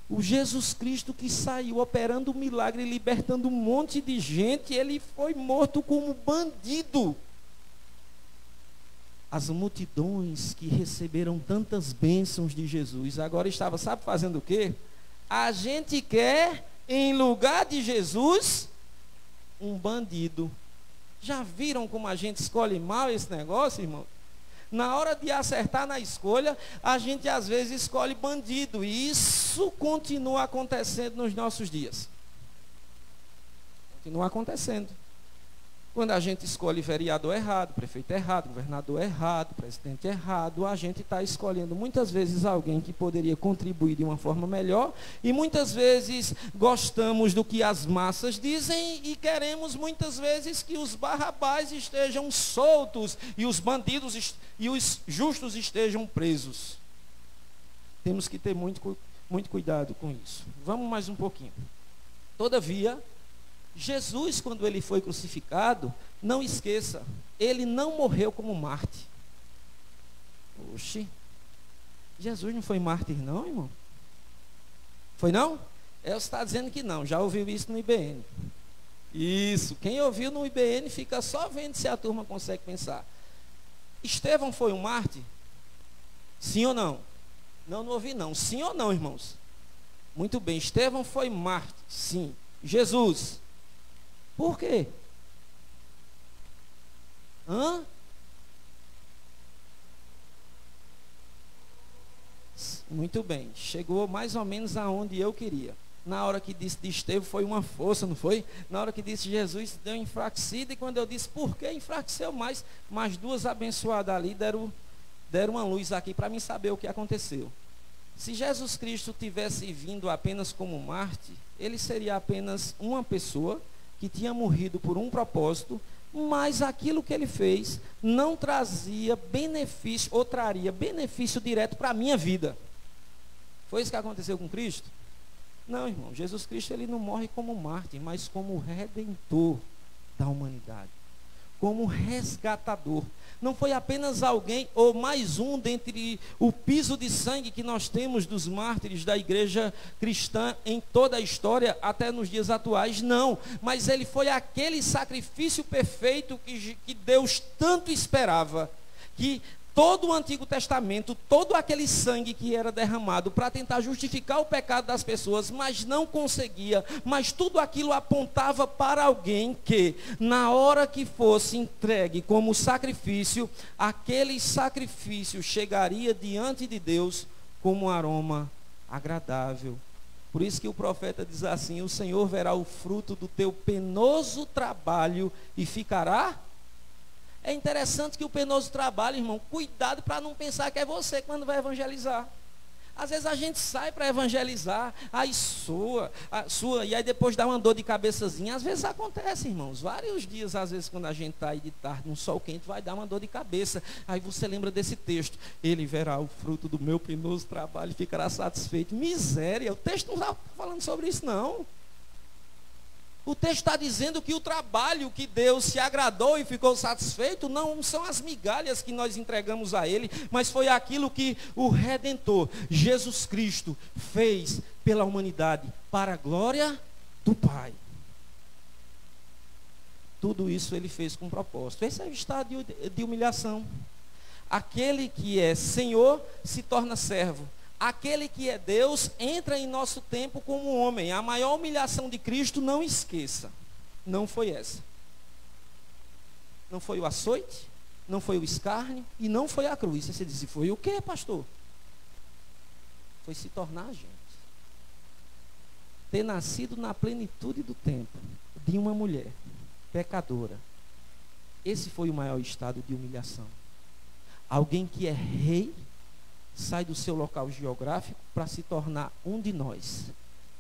O Jesus Cristo que saiu operando um milagre, libertando um monte de gente, ele foi morto como bandido. As multidões que receberam tantas bênçãos de Jesus, agora estava, sabe, fazendo o quê? A gente quer, em lugar de Jesus, um bandido. Já viram como a gente escolhe mal esse negócio, irmão? Na hora de acertar na escolha, a gente às vezes escolhe bandido. E isso continua acontecendo nos nossos dias. Continua acontecendo. Quando a gente escolhe vereador errado, prefeito errado, governador errado, presidente errado, a gente está escolhendo muitas vezes alguém que poderia contribuir de uma forma melhor, e muitas vezes gostamos do que as massas dizem e queremos muitas vezes que os barrabás estejam soltos e os bandidos e os justos estejam presos. Temos que ter muito cuidado com isso. Vamos mais um pouquinho. Todavia, Jesus, quando ele foi crucificado, não esqueça, ele não morreu como mártir. Oxi, Jesus não foi mártir não, irmão? Foi não? Você está dizendo que não, já ouviu isso no IBN. Isso, quem ouviu no IBN fica só vendo se a turma consegue pensar. Estevão foi um mártir? Sim ou não? Não ouvi não. Sim ou não, irmãos? Muito bem, Estevão foi mártir, sim. Jesus, por quê? Muito bem, chegou mais ou menos aonde eu queria. Na hora que disse de Estevão foi uma força, não foi? Na hora que disse Jesus deu enfraquecida, e quando eu disse por que enfraqueceu mais duas abençoadas ali deram uma luz aqui para mim saber o que aconteceu. Se Jesus Cristo tivesse vindo apenas como Marte, ele seria apenas uma pessoa que tinha morrido por um propósito, mas aquilo que ele fez não trazia benefício, ou traria benefício direto para a minha vida. Foi isso que aconteceu com Cristo? Não, irmão, Jesus Cristo ele não morre como mártir, mas como redentor da humanidade, como resgatador. Não foi apenas alguém ou mais um dentre o piso de sangue que nós temos dos mártires da igreja cristã em toda a história, até nos dias atuais, não. Mas ele foi aquele sacrifício perfeito que Deus tanto esperava, que todo o Antigo Testamento, todo aquele sangue que era derramado para tentar justificar o pecado das pessoas, mas não conseguia, mas tudo aquilo apontava para alguém que, na hora que fosse entregue como sacrifício, aquele sacrifício chegaria diante de Deus como um aroma agradável. Por isso que o profeta diz assim: o Senhor verá o fruto do teu penoso trabalho e ficará. É interessante que o penoso trabalho, irmão, cuidado para não pensar que é você quando vai evangelizar. Às vezes a gente sai para evangelizar, aí sua, e aí depois dá uma dor de cabeçazinha. Às vezes acontece, irmãos, vários dias, às vezes quando a gente está aí de tarde, num sol quente, vai dar uma dor de cabeça. Aí você lembra desse texto: ele verá o fruto do meu penoso trabalho e ficará satisfeito. Miséria, o texto não está falando sobre isso não. O texto está dizendo que o trabalho que Deus se agradou e ficou satisfeito não são as migalhas que nós entregamos a Ele, mas foi aquilo que o Redentor, Jesus Cristo, fez pela humanidade, para a glória do Pai. Tudo isso Ele fez com propósito. Esse é o estado de humilhação. Aquele que é Senhor se torna servo. Aquele que é Deus entra em nosso tempo como homem. A maior humilhação de Cristo, não esqueça, não foi essa. Não foi o açoite, não foi o escárnio e não foi a cruz. Você diz: foi o que, pastor? Foi se tornar gente. Ter nascido na plenitude do tempo de uma mulher pecadora. Esse foi o maior estado de humilhação. Alguém que é rei sai do seu local geográfico para se tornar um de nós.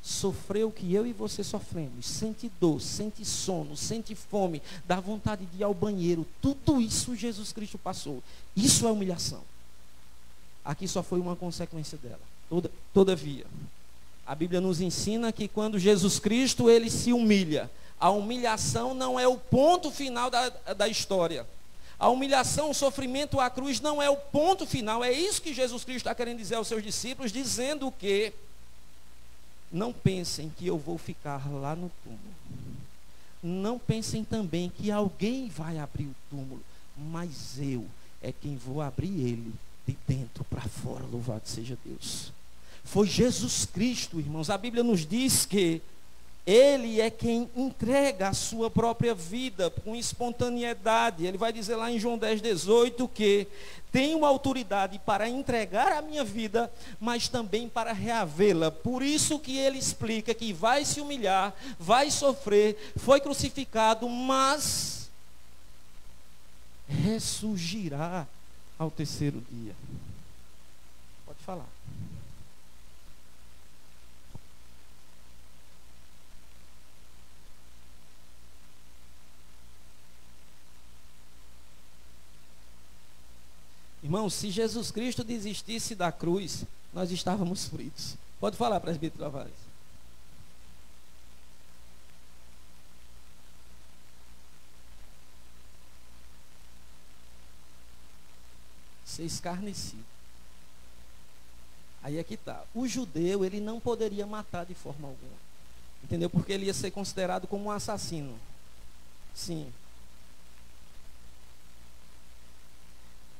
Sofreu o que eu e você sofremos. Sente dor, sente sono, sente fome, dá vontade de ir ao banheiro. Tudo isso Jesus Cristo passou. Isso é humilhação. Aqui só foi uma consequência dela. Todavia, a Bíblia nos ensina que quando Jesus Cristo ele se humilha, a humilhação não é o ponto final da história. A humilhação, o sofrimento, a cruz não é o ponto final. É isso que Jesus Cristo está querendo dizer aos seus discípulos, dizendo que não pensem que eu vou ficar lá no túmulo. Não pensem também que alguém vai abrir o túmulo, mas eu é quem vou abrir ele de dentro para fora. Louvado seja Deus. Foi Jesus Cristo, irmãos. A Bíblia nos diz que Ele é quem entrega a sua própria vida com espontaneidade. Ele vai dizer lá em João 10:18 que tenho autoridade para entregar a minha vida, mas também para reavê-la. Por isso que ele explica que vai se humilhar, vai sofrer, foi crucificado, mas ressurgirá ao terceiro dia. Pode falar. Irmão, se Jesus Cristo desistisse da cruz, nós estávamos fritos. Pode falar, presbítero Tavares. Ser escarnecido. Aí é que está. O judeu, ele não poderia matar de forma alguma. Entendeu? Porque ele ia ser considerado como um assassino. Sim.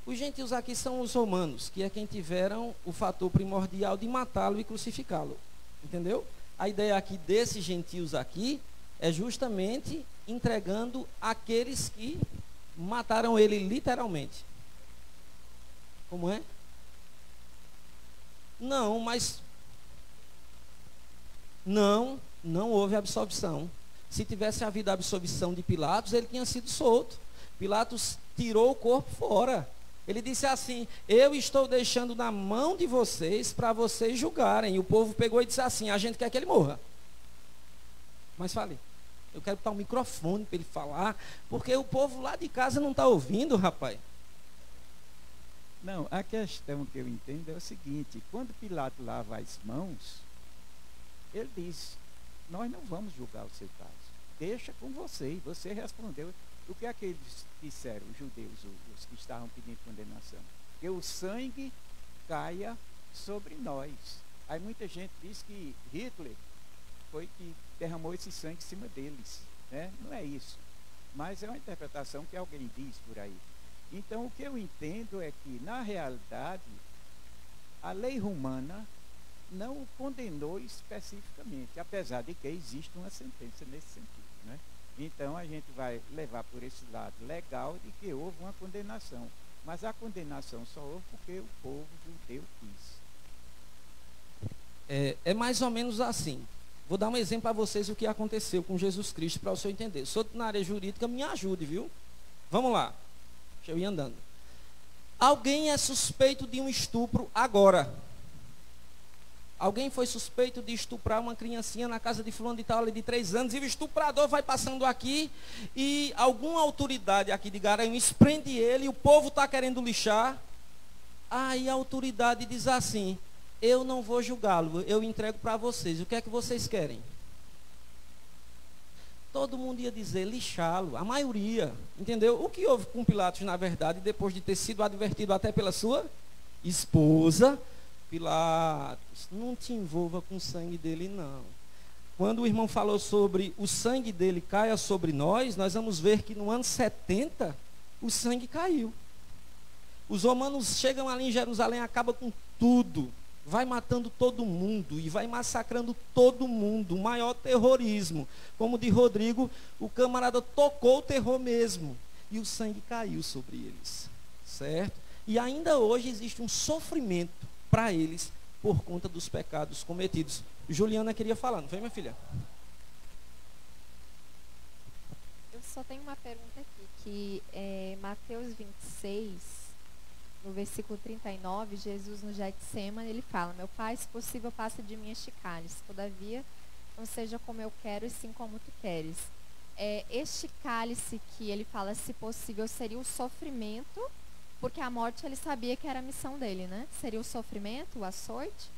Os gentios aqui são os romanos, que é quem tiveram o fator primordial de matá-lo e crucificá-lo. Entendeu? A ideia aqui desses gentios aqui é justamente entregando aqueles que mataram ele literalmente. Como é? Não, mas não houve absolvição. Se tivesse havido a absolvição de Pilatos, ele tinha sido solto. Pilatos tirou o corpo fora. Ele disse assim: eu estou deixando na mão de vocês para vocês julgarem. E o povo pegou e disse assim: a gente quer que ele morra. Mas fale. Eu quero botar um microfone para ele falar, porque o povo lá de casa não está ouvindo, rapaz. Não, a questão que eu entendo é o seguinte: quando Pilatos lava as mãos, ele diz: nós não vamos julgar o seu caso, deixa com você. E você respondeu. O que é que eles disseram, os judeus, os que estavam pedindo condenação? Que o sangue caia sobre nós. Aí muita gente diz que Hitler foi que derramou esse sangue em cima deles, né? Não é isso, mas é uma interpretação que alguém diz por aí. Então o que eu entendo é que, na realidade, a lei romana não o condenou especificamente, apesar de que existe uma sentença nesse sentido, né? Então a gente vai levar por esse lado legal de que houve uma condenação, mas a condenação só houve porque o povo judeu quis. É mais ou menos assim. Vou dar um exemplo para vocês o que aconteceu com Jesus Cristo, para o senhor entender. Sou na área jurídica, me ajude, viu? Vamos lá. Deixa eu ir andando. Alguém é suspeito de um estupro agora. Alguém foi suspeito de estuprar uma criancinha na casa de fulano de tal, de 3 anos, e o estuprador vai passando aqui, e alguma autoridade aqui de Garanhuns prende ele, e o povo está querendo lixar. Aí a autoridade diz assim: eu não vou julgá-lo, eu entrego para vocês. O que é que vocês querem? Todo mundo ia dizer lixá-lo, a maioria, entendeu? O que houve com Pilatos, na verdade, depois de ter sido advertido até pela sua esposa: Pilatos, não te envolva com o sangue dele, não. Quando o irmão falou sobre o sangue dele caia sobre nós vamos ver que no ano 70, o sangue caiu. Os romanos chegam ali em Jerusalém, acabam com tudo, vai matando todo mundo e vai massacrando todo mundo, o maior terrorismo. Como de Rodrigo, o camarada tocou o terror mesmo, e o sangue caiu sobre eles, certo? E ainda hoje existe um sofrimento para eles por conta dos pecados cometidos. Juliana queria falar, não foi, minha filha? Eu só tenho uma pergunta aqui, que Mateus 26, no versículo 39, Jesus no Getsemane, ele fala: meu Pai, se possível, passa de mim este cálice, todavia não seja como eu quero, e sim como tu queres. Este cálice que ele fala, se possível, seria o sofrimento, porque a morte ele sabia que era a missão dele, né? Seria o sofrimento, o açoite?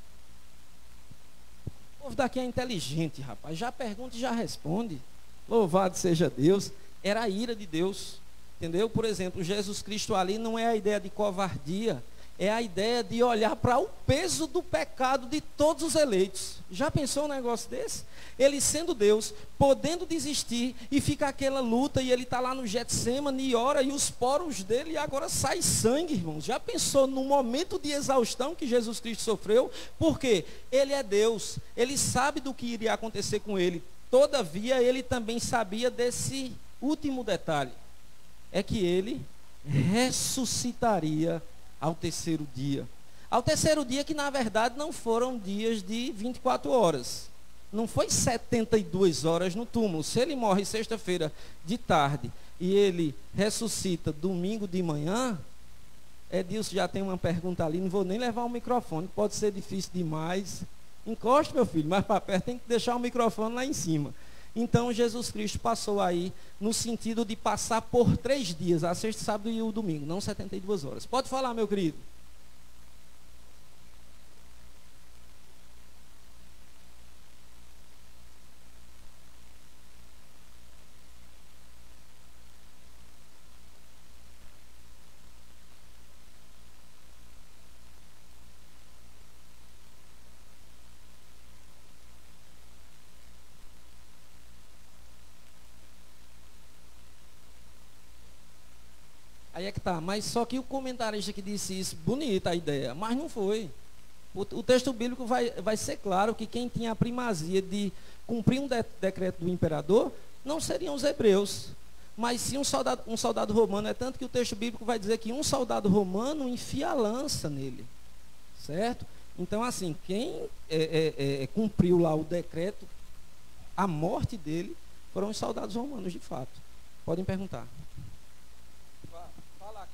O povo daqui é inteligente, rapaz. Já pergunta e já responde. Louvado seja Deus. Era a ira de Deus. Entendeu? Por exemplo, Jesus Cristo ali não é a ideia de covardia, é a ideia de olhar para o peso do pecado de todos os eleitos. Já pensou um negócio desse? Ele sendo Deus, podendo desistir, e fica aquela luta, e ele está lá no Getsemane e ora, e os poros dele, e agora sai sangue, irmãos. Já pensou no momento de exaustão que Jesus Cristo sofreu? Porque ele é Deus, ele sabe do que iria acontecer com ele. Todavia, ele também sabia desse último detalhe, é que ele ressuscitaria ao terceiro dia. Ao terceiro dia, que na verdade não foram dias de 24 horas. Não foi 72 horas no túmulo. Se ele morre sexta-feira de tarde e ele ressuscita domingo de manhã, Edilson já tem uma pergunta ali, não vou nem levar o microfone, pode ser difícil demais. Encoste, meu filho, mais para perto, tem que deixar o microfone lá em cima. Então Jesus Cristo passou aí no sentido de passar por 3 dias, a sexta, sábado e o domingo, não 72 horas. Pode falar, meu querido. Aí Aí é que tá. Mas só que o comentarista que disse isso, bonita a ideia, mas não foi. O texto bíblico vai ser claro que quem tinha a primazia de cumprir um decreto do imperador não seriam os hebreus, mas sim um soldado romano. É tanto que o texto bíblico vai dizer que um soldado romano enfia a lança nele. Certo? Então, assim, quem cumpriu lá o decreto, a morte dele, foram os soldados romanos, de fato. Podem perguntar. Fala aqui.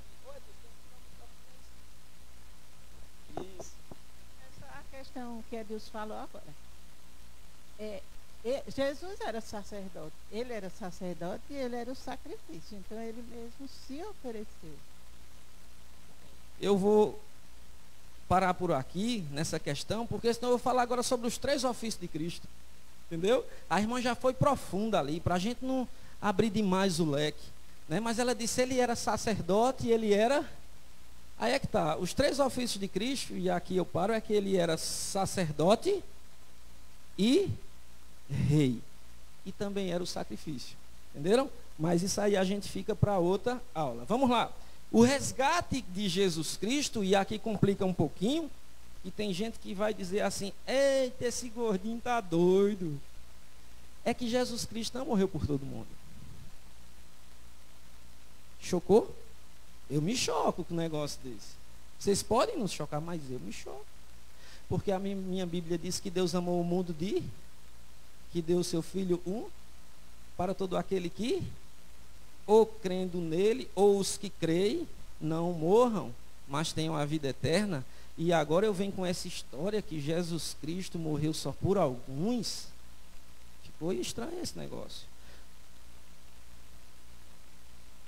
Isso. Essa é a questão que Deus falou agora. Jesus era sacerdote. Ele era sacerdote e ele era o sacrifício. Então, ele mesmo se ofereceu. Eu vou parar por aqui, nessa questão, porque senão eu vou falar agora sobre os 3 ofícios de Cristo. Entendeu? A irmã já foi profunda ali, para a gente não abrir demais o leque. Né? Mas ela disse, ele era sacerdote e ele era... Aí é que tá, os 3 ofícios de Cristo, e aqui eu paro, é que ele era sacerdote e rei. E também era o sacrifício. Entenderam? Mas isso aí a gente fica para outra aula. Vamos lá. O resgate de Jesus Cristo, e aqui complica um pouquinho, e tem gente que vai dizer assim, eita, esse gordinho tá doido. É que Jesus Cristo não morreu por todo mundo. Chocou? Eu me choco com um negócio desse. Vocês podem nos chocar, mas eu me choco. Porque a minha Bíblia diz que Deus amou o mundo que deu o seu Filho para todo aquele que, ou crendo nele, ou os que creem, não morram, mas tenham a vida eterna. E agora eu venho com essa história que Jesus Cristo morreu só por alguns. Ficou estranho esse negócio.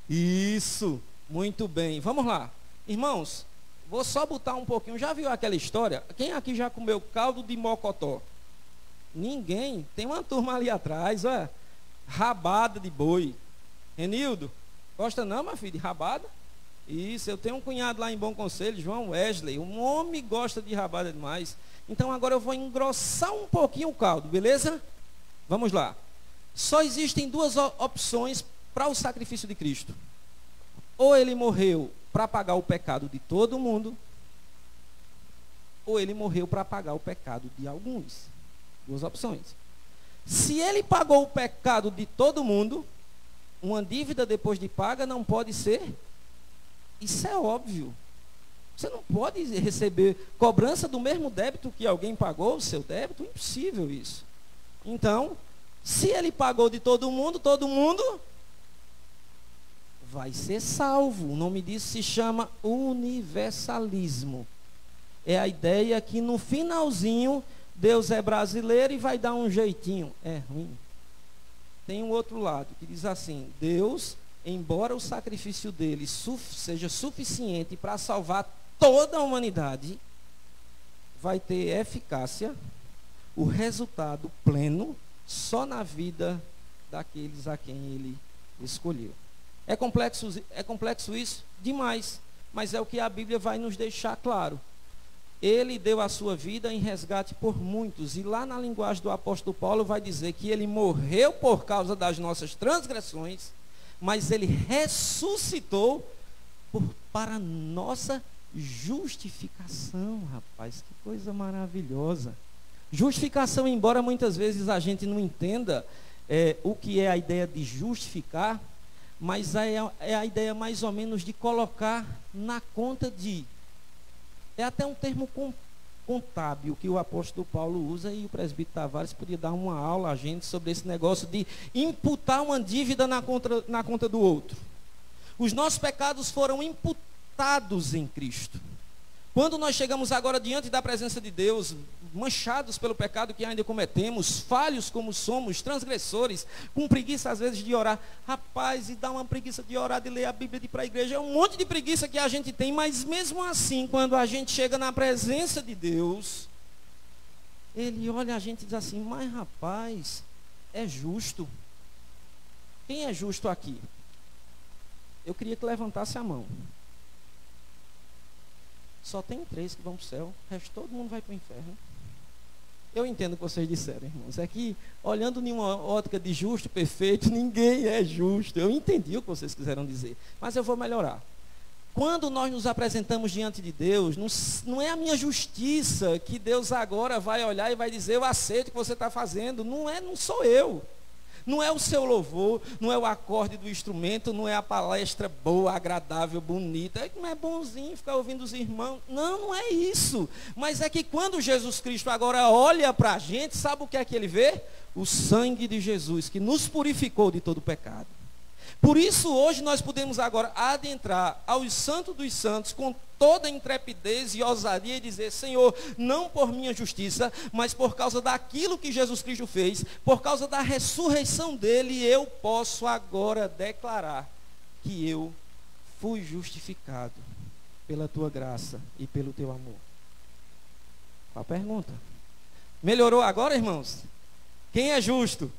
Isso, muito bem. Vamos lá. Irmãos, vou só botar um pouquinho. Já viu aquela história? Quem aqui já comeu caldo de mocotó? Ninguém. Tem uma turma ali atrás, olha. Rabada de boi. Renildo, gosta não, meu filho, de rabada? Isso, eu tenho um cunhado lá em Bom Conselho, João Wesley. Um homem gosta de rabada demais. Então agora eu vou engrossar um pouquinho o caldo, beleza? Vamos lá. Só existem 2 opções para o sacrifício de Cristo. Ou ele morreu para pagar o pecado de todo mundo, ou ele morreu para pagar o pecado de alguns. 2 opções. Se ele pagou o pecado de todo mundo, uma dívida depois de paga não pode ser. Isso é óbvio. Você não pode receber cobrança do mesmo débito que alguém pagou, o seu débito. Impossível isso. Então, se ele pagou de todo mundo vai ser salvo. O nome disso se chama universalismo. É a ideia que no finalzinho Deus é brasileiro e vai dar um jeitinho. É ruim. Tem um outro lado que diz assim: Deus, embora o sacrifício dele seja suficiente para salvar toda a humanidade, vai ter eficácia, o resultado pleno, só na vida daqueles a quem ele escolheu. É complexo isso? Demais. Mas é o que a Bíblia vai nos deixar claro. Ele deu a sua vida em resgate por muitos. E lá na linguagem do apóstolo Paulo vai dizer que ele morreu por causa das nossas transgressões, mas ele ressuscitou para nossa justificação. Rapaz, que coisa maravilhosa. Justificação, embora muitas vezes a gente não entenda o que é a ideia de justificar, mas é a ideia mais ou menos de colocar na conta de. É até um termo contábil que o apóstolo Paulo usa, e o presbítero Tavares podia dar uma aula a gente sobre esse negócio de imputar uma dívida na conta do outro. Os nossos pecados foram imputados em Cristo. Quando nós chegamos agora diante da presença de Deus, manchados pelo pecado que ainda cometemos, falhos como somos, transgressores, com preguiça às vezes de orar. Rapaz, e dá uma preguiça de orar, de ler a Bíblia, de ir para a igreja. É um monte de preguiça que a gente tem, mas mesmo assim, quando a gente chega na presença de Deus, Ele olha a gente e diz assim: mas rapaz, é justo. Quem é justo aqui? Eu queria que levantasse a mão. Só tem 3 que vão para o céu, o resto todo mundo vai para o inferno. Eu entendo o que vocês disseram, irmãos. É que, olhando em uma ótica de justo, perfeito, ninguém é justo. Eu entendi o que vocês quiseram dizer, mas eu vou melhorar. Quando nós nos apresentamos diante de Deus, não é a minha justiça que Deus agora vai olhar e vai dizer, eu aceito o que você está fazendo. Não sou eu. Não é o seu louvor, não é o acorde do instrumento, não é a palestra boa, agradável, bonita. Não é bonzinho ficar ouvindo os irmãos. Não é isso. Mas é que quando Jesus Cristo agora olha para a gente, sabe o que é que ele vê? O sangue de Jesus, que nos purificou de todo pecado. Por isso, hoje, nós podemos agora adentrar aos santos dos santos com toda intrepidez e ousadia e dizer, Senhor, não por minha justiça, mas por causa daquilo que Jesus Cristo fez, por causa da ressurreição dele, eu posso agora declarar que eu fui justificado pela tua graça e pelo teu amor. Qual a pergunta? Melhorou agora, irmãos? Quem é justo?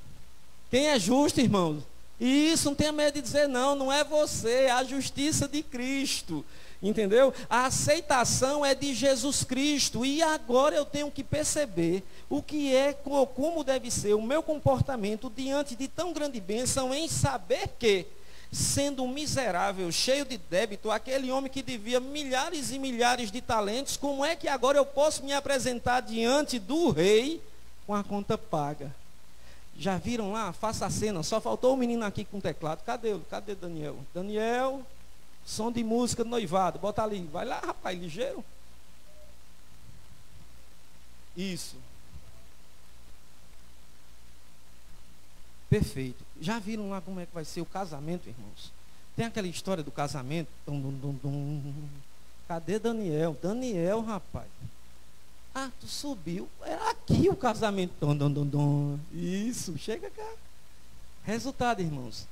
Quem é justo, irmãos? E isso, não tenha medo de dizer não é você, é a justiça de Cristo, entendeu? A aceitação é de Jesus Cristo, e agora eu tenho que perceber o que é, como deve ser o meu comportamento diante de tão grande bênção, em saber que, sendo um miserável, cheio de débito, aquele homem que devia milhares e milhares de talentos, como é que agora eu posso me apresentar diante do rei com a conta paga? Já viram lá? Faça a cena. Só faltou o menino aqui com teclado. Cadê Daniel? Daniel, som de música do noivado. Bota ali. Vai lá, rapaz, ligeiro. Isso. Perfeito. Já viram lá como é que vai ser o casamento, irmãos? Tem aquela história do casamento. Cadê Daniel? Daniel, rapaz. Ah, tu subiu. Era aqui o casamento. Isso, chega cá. Resultado, irmãos.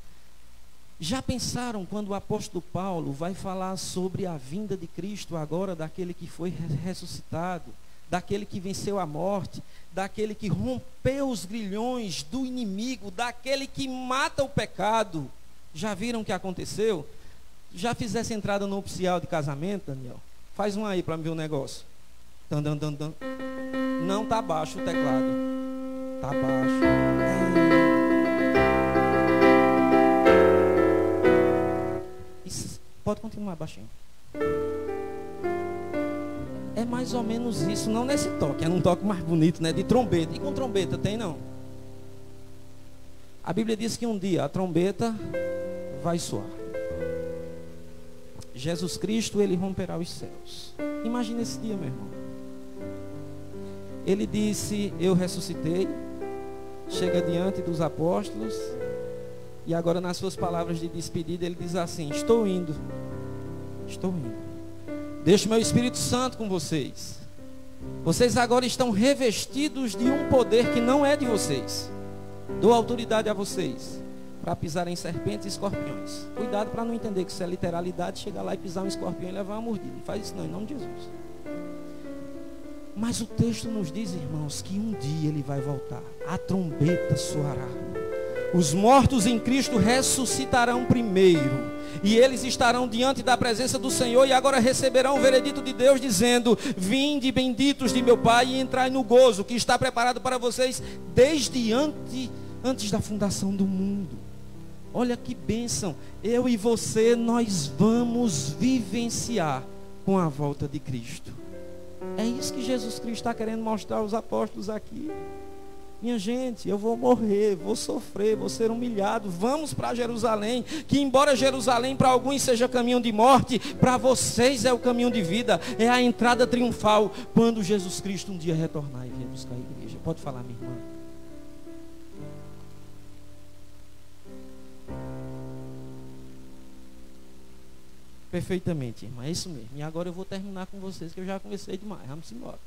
Já pensaram quando o apóstolo Paulo vai falar sobre a vinda de Cristo agora, daquele que foi ressuscitado, daquele que venceu a morte, daquele que rompeu os grilhões do inimigo, daquele que mata o pecado? Já viram o que aconteceu? Já fizesse entrada nupcial de casamento, Daniel? Faz um aí para me ver o negócio. Não está baixo o teclado. Está baixo. Isso, pode continuar baixinho. É mais ou menos isso. Não nesse toque. É num toque mais bonito, né? De trombeta. E com trombeta tem não? A Bíblia diz que um dia a trombeta vai soar. Jesus Cristo, ele romperá os céus. Imagina esse dia, meu irmão. Ele disse, eu ressuscitei, chega diante dos apóstolos, e agora nas suas palavras de despedida, ele diz assim, estou indo, deixo meu Espírito Santo com vocês, agora estão revestidos de um poder que não é de vocês, dou autoridade a vocês, para pisar em serpentes e escorpiões. Cuidado para não entender que isso é literalidade, chegar lá e pisar um escorpião e levar uma mordida, não faz isso não, em nome de Jesus. Mas o texto nos diz, irmãos, que um dia ele vai voltar. A trombeta soará. Os mortos em Cristo ressuscitarão primeiro. E eles estarão diante da presença do Senhor e agora receberão o veredito de Deus dizendo, vinde benditos de meu Pai e entrai no gozo que está preparado para vocês desde antes da fundação do mundo. Olha que bênção. Eu e você, nós vamos vivenciar com a volta de Cristo. É isso que Jesus Cristo está querendo mostrar aos apóstolos aqui. Minha gente, eu vou morrer, vou sofrer, vou ser humilhado. Vamos para Jerusalém, que embora Jerusalém para alguns seja caminho de morte, para vocês é o caminho de vida. É a entrada triunfal quando Jesus Cristo um dia retornar e vier buscar a igreja. Pode falar, minha irmã. Perfeitamente, irmã, é isso mesmo. E agora eu vou terminar com vocês, que eu já conversei demais. Vamos embora.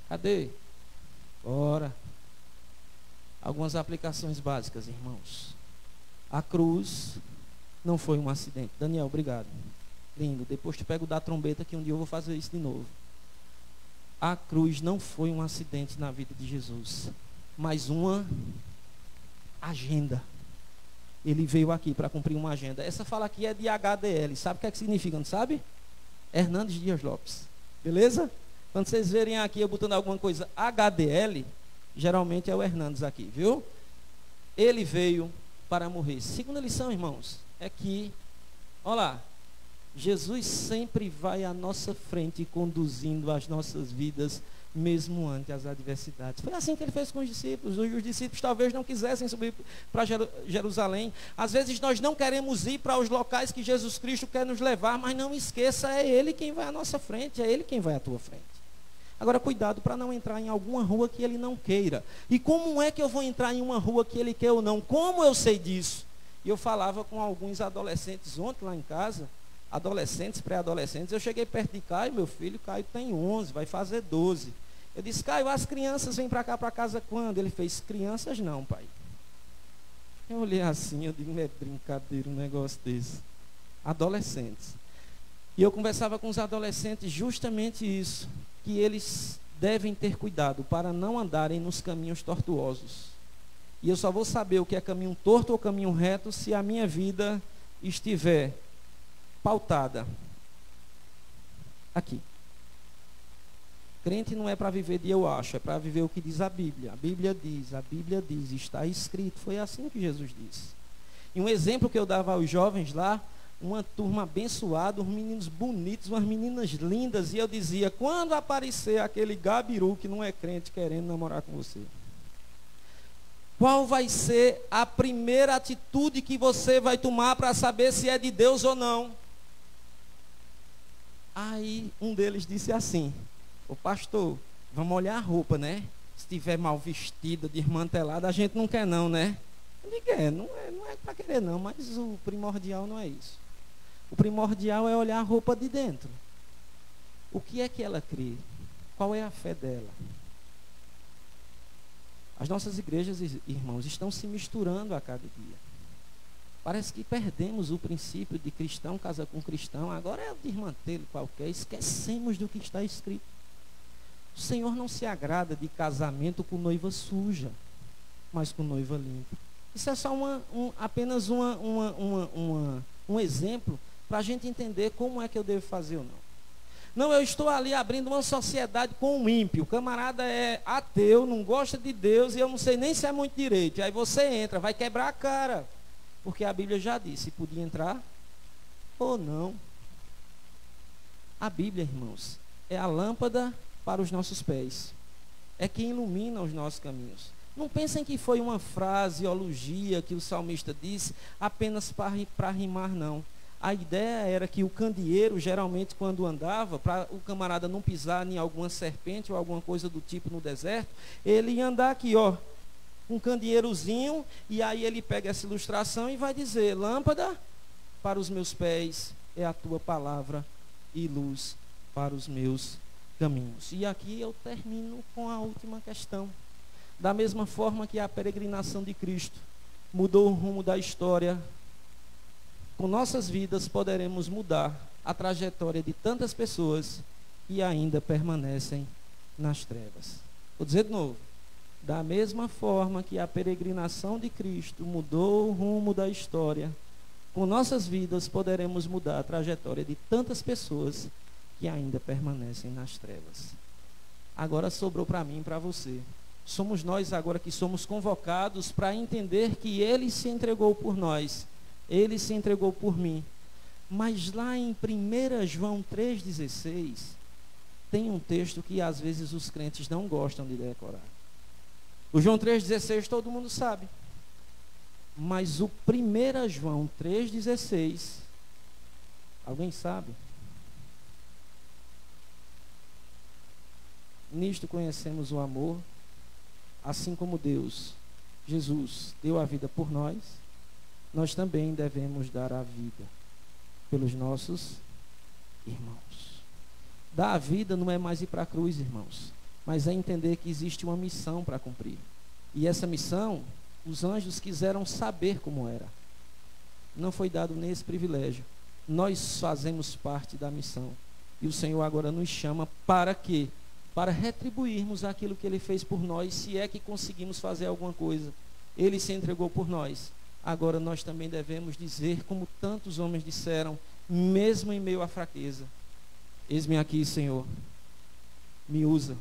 Cadê? Bora. Algumas aplicações básicas, irmãos. A cruz não foi um acidente. Daniel, obrigado. Lindo. Depois tu pega o da trombeta, que um dia eu vou fazer isso de novo. A cruz não foi um acidente na vida de Jesus, mas uma agenda. Ele veio aqui para cumprir uma agenda. Essa fala aqui é de HDL. Sabe o que é que significa, não sabe? Hernandes Dias Lopes. Beleza? Quando vocês verem aqui eu botando alguma coisa HDL, geralmente é o Hernandes aqui, viu? Ele veio para morrer. Segunda lição, irmãos, é que, olha lá, Jesus sempre vai à nossa frente, conduzindo as nossas vidas, mesmo ante as adversidades. Foi assim que ele fez com os discípulos. Os discípulos talvez não quisessem subir para Jerusalém. Às vezes nós não queremos ir para os locais que Jesus Cristo quer nos levar, mas não esqueça, é Ele quem vai à nossa frente, é Ele quem vai à tua frente. Agora, cuidado para não entrar em alguma rua que Ele não queira. E como é que eu vou entrar em uma rua que Ele quer ou não? Como eu sei disso? E eu falava com alguns adolescentes ontem lá em casa, adolescentes, pré-adolescentes. Eu cheguei perto de Caio, meu filho, Caio tem 11, vai fazer 12. Eu disse, Caio, as crianças vêm para cá para casa quando? Ele fez, crianças não, pai. Eu olhei assim, eu digo, é brincadeira um negócio desse. Adolescentes. E eu conversava com os adolescentes justamente isso, que eles devem ter cuidado para não andarem nos caminhos tortuosos. E eu só vou saber o que é caminho torto ou caminho reto se a minha vida estiver pautada aqui. Crente não é para viver de eu acho, é para viver o que diz a Bíblia. A Bíblia diz, está escrito. Foi assim que Jesus disse. E um exemplo que eu dava aos jovens lá, uma turma abençoada, uns meninos bonitos, umas meninas lindas, e eu dizia, quando aparecer aquele gabiru que não é crente querendo namorar com você, qual vai ser a primeira atitude que você vai tomar para saber se é de Deus ou não? Aí um deles disse assim, ô pastor, vamos olhar a roupa, né? Se estiver mal vestida, desmantelada, a gente não quer não, né? Eu digo, não é para querer não, mas o primordial não é isso. O primordial é olhar a roupa de dentro. O que é que ela crê? Qual é a fé dela? As nossas igrejas, irmãos, estão se misturando a cada dia. Parece que perdemos o princípio de cristão casa com cristão. Agora é o desmantelo qualquer. Esquecemos do que está escrito. O Senhor não se agrada de casamento com noiva suja, mas com noiva limpa. Isso é só apenas um exemplo para a gente entender como é que eu devo fazer ou não. Não, eu estou ali abrindo uma sociedade com um ímpio. O camarada é ateu, não gosta de Deus e eu não sei nem se é muito direito. Aí você entra, vai quebrar a cara. Porque a Bíblia já disse se podia entrar ou não. A Bíblia, irmãos, é a lâmpada para os nossos pés. É quem ilumina os nossos caminhos. Não pensem que foi uma fraseologia que o salmista disse apenas para rimar, não. A ideia era que o candeeiro, geralmente, quando andava, para o camarada não pisar em alguma serpente ou alguma coisa do tipo no deserto, ele ia andar aqui, ó, um candeeirozinho, e aí ele pega essa ilustração e vai dizer, lâmpada para os meus pés é a tua palavra e luz para os meus caminhos. E aqui eu termino com a última questão. Da mesma forma que a peregrinação de Cristo mudou o rumo da história, com nossas vidas poderemos mudar a trajetória de tantas pessoas que ainda permanecem nas trevas. Vou dizer de novo. Da mesma forma que a peregrinação de Cristo mudou o rumo da história, com nossas vidas poderemos mudar a trajetória de tantas pessoas que ainda permanecem nas trevas. Agora sobrou para mim e para você. Somos nós agora que somos convocados para entender que Ele se entregou por nós. Ele se entregou por mim. Mas lá em 1 João 3,16, tem um texto que às vezes os crentes não gostam de decorar. O João 3,16 todo mundo sabe. Mas o 1 João 3,16, alguém sabe? Nisto conhecemos o amor, assim como Deus, Jesus, deu a vida por nós, nós também devemos dar a vida pelos nossos irmãos. Dar a vida não é mais ir para a cruz, irmãos, mas é entender que existe uma missão para cumprir. E essa missão, os anjos quiseram saber como era. Não foi dado nem esse privilégio. Nós fazemos parte da missão. E o Senhor agora nos chama para quê? Para retribuirmos aquilo que Ele fez por nós, se é que conseguimos fazer alguma coisa. Ele se entregou por nós. Agora nós também devemos dizer, como tantos homens disseram, mesmo em meio à fraqueza: eis-me aqui, Senhor, me usa.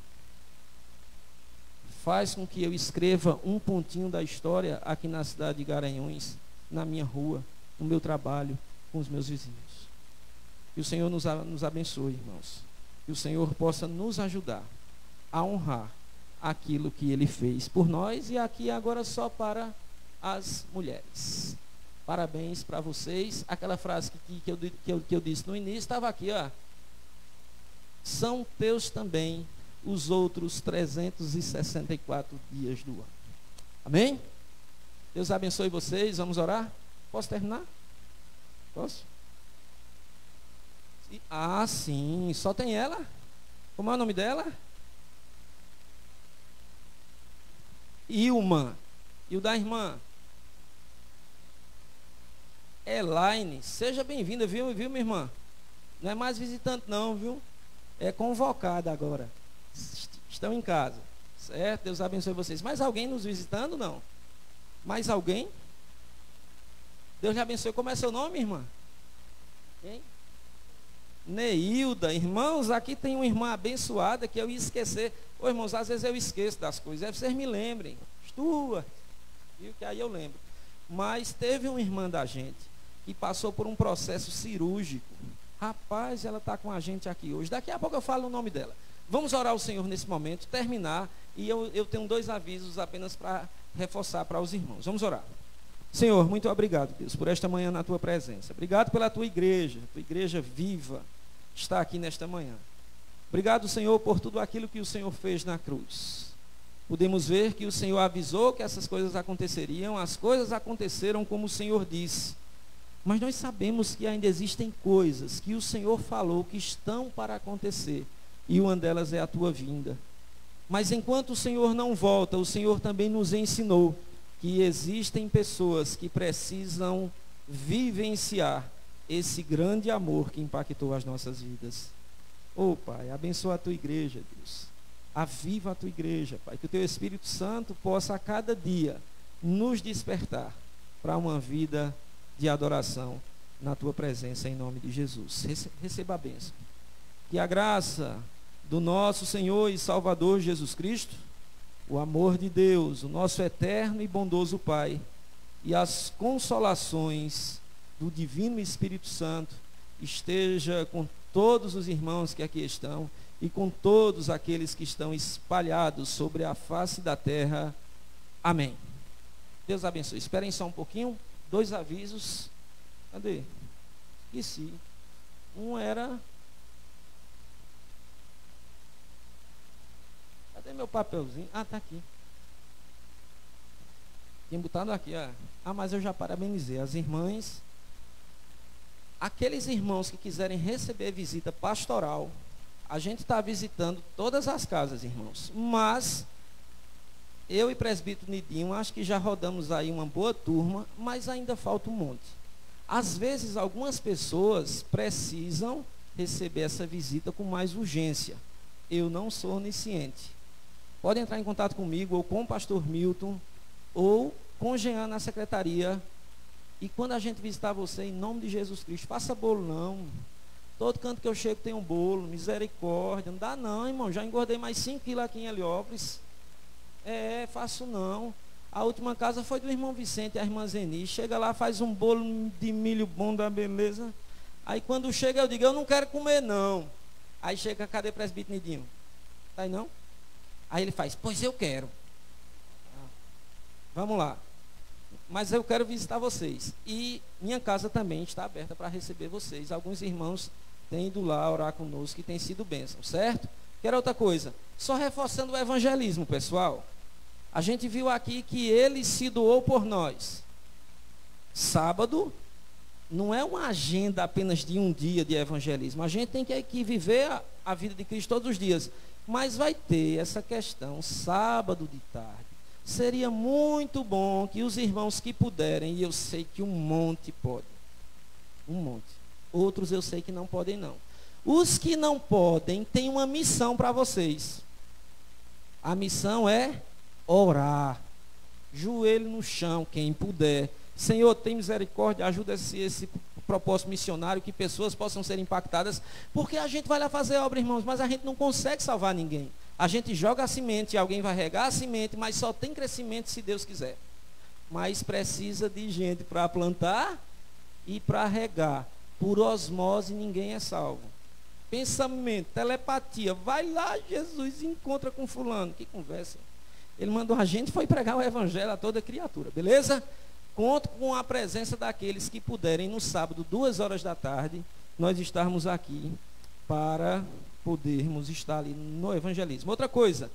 Faz com que eu escreva um pontinho da história aqui na cidade de Garanhuns, na minha rua, no meu trabalho, com os meus vizinhos. Que o Senhor nos abençoe, irmãos. Que o Senhor possa nos ajudar a honrar aquilo que Ele fez por nós, e aqui agora só para as mulheres. Parabéns para vocês. Aquela frase que eu disse no início estava aqui, ó. São teus também os outros 364 dias do ano. Amém? Deus abençoe vocês. Vamos orar? Posso terminar? Posso? Ah, sim. Só tem ela? Como é o nome dela? Ilma. E o da irmã? Elaine. Seja bem-vinda, viu, minha irmã? Não é mais visitante não, viu? É convocada agora. Estão em casa. Certo? Deus abençoe vocês. Mais alguém nos visitando? Não? Mais alguém? Deus lhe abençoe. Como é seu nome, irmã? Quem? Neilda. Irmãos, aqui tem uma irmã abençoada que eu ia esquecer. Ô, irmãos, às vezes eu esqueço das coisas. É, vocês me lembrem. Stuart. Viu? Que aí eu lembro. Mas teve uma irmã da gente que passou por um processo cirúrgico. Rapaz, ela está com a gente aqui hoje. Daqui a pouco eu falo o nome dela. Vamos orar ao Senhor nesse momento, terminar. E eu tenho 2 avisos apenas para reforçar para os irmãos. Vamos orar. Senhor, muito obrigado, Deus, por esta manhã na tua presença. Obrigado pela tua igreja viva, está aqui nesta manhã. Obrigado, Senhor, por tudo aquilo que o Senhor fez na cruz. Podemos ver que o Senhor avisou que essas coisas aconteceriam, as coisas aconteceram como o Senhor disse. Mas nós sabemos que ainda existem coisas que o Senhor falou que estão para acontecer, e uma delas é a tua vinda. Mas enquanto o Senhor não volta, o Senhor também nos ensinou que existem pessoas que precisam vivenciar esse grande amor que impactou as nossas vidas. Oh, Pai, abençoa a tua igreja, Deus. Aviva a tua igreja, Pai, que o teu Espírito Santo possa a cada dia nos despertar para uma vida de adoração na tua presença, em nome de Jesus. Receba a bênção. Que a graça do nosso Senhor e Salvador Jesus Cristo, o amor de Deus, o nosso eterno e bondoso Pai, e as consolações do Divino Espírito Santo esteja com todos os irmãos que aqui estão e com todos aqueles que estão espalhados sobre a face da terra. Amém. Deus abençoe. Esperem só um pouquinho. 2 avisos. Cadê? Esqueci. Um era... Cadê meu papelzinho? Ah, tá aqui. Tinha botado aqui, ó. Ah, mas eu já parabenizei as irmãs. Aqueles irmãos que quiserem receber visita pastoral, a gente está visitando todas as casas, irmãos. Mas eu e presbítero Nidinho, acho que já rodamos aí uma boa turma, mas ainda falta um monte. Às vezes, algumas pessoas precisam receber essa visita com mais urgência. Eu não sou onisciente. Pode entrar em contato comigo, ou com o pastor Milton, ou com o Jean na secretaria. E quando a gente visitar você, em nome de Jesus Cristo, faça bolo não. Todo canto que eu chego tem um bolo, misericórdia. Não dá não, irmão. Já engordei mais 5 quilos aqui em Heliópolis. Faço não. A última casa foi do irmão Vicente e a irmã Zeni. Chega lá, faz um bolo de milho bom da beleza. Aí quando chega eu digo, eu não quero comer não. Aí chega, cadê presbítero Nidinho? Tá aí não? Aí ele faz, pois eu quero. Vamos lá. Mas eu quero visitar vocês. E minha casa também está aberta para receber vocês. Alguns irmãos têm ido lá orar conosco e tem sido bênção, certo? Quero outra coisa. Só reforçando o evangelismo, pessoal. A gente viu aqui que ele se doou por nós. Sábado não é uma agenda apenas de um dia de evangelismo. A gente tem que viver a vida de Cristo todos os dias. Mas vai ter essa questão, sábado de tarde. Seria muito bom que os irmãos que puderem, e eu sei que um monte pode. Um monte. Outros eu sei que não podem não. Os que não podem, têm uma missão para vocês. A missão é orar. Joelho no chão, quem puder. Senhor, tem misericórdia, ajuda esse propósito missionário, que pessoas possam ser impactadas, porque a gente vai lá fazer obra, irmãos, mas a gente não consegue salvar ninguém. A gente joga a semente, alguém vai regar a semente, mas só tem crescimento se Deus quiser. Mas precisa de gente para plantar e para regar. por osmose ninguém é salvo. Pensamento, telepatia, vai lá, Jesus encontra com fulano. Que conversa. Ele mandou a gente, foi pregar o evangelho a toda criatura, beleza? Conto com a presença daqueles que puderem no sábado, 2 horas da tarde, nós estarmos aqui para podermos estar ali no evangelismo. Outra coisa,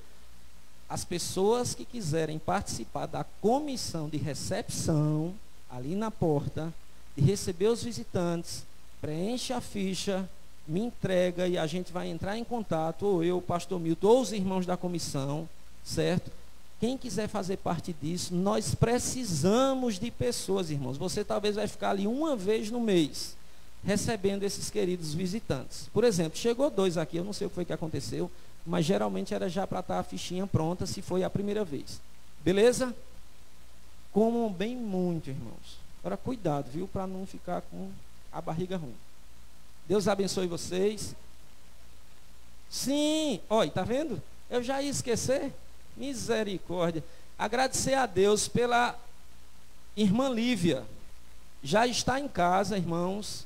as pessoas que quiserem participar da comissão de recepção, ali na porta, de receber os visitantes, preenche a ficha, me entrega e a gente vai entrar em contato, ou eu, o pastor Milton, ou os irmãos da comissão, certo? Quem quiser fazer parte disso, nós precisamos de pessoas, irmãos. Você talvez vai ficar ali uma vez no mês, recebendo esses queridos visitantes. Por exemplo, chegou 2 aqui, eu não sei o que foi que aconteceu, mas geralmente era já para estar a fichinha pronta, se foi a primeira vez. Beleza? Comam bem muito, irmãos. Agora, cuidado, viu, para não ficar com a barriga ruim. Deus abençoe vocês. Sim, olha, tá vendo? Eu já ia esquecer. Misericórdia. Agradecer a Deus pela irmã Lívia. Já está em casa, irmãos,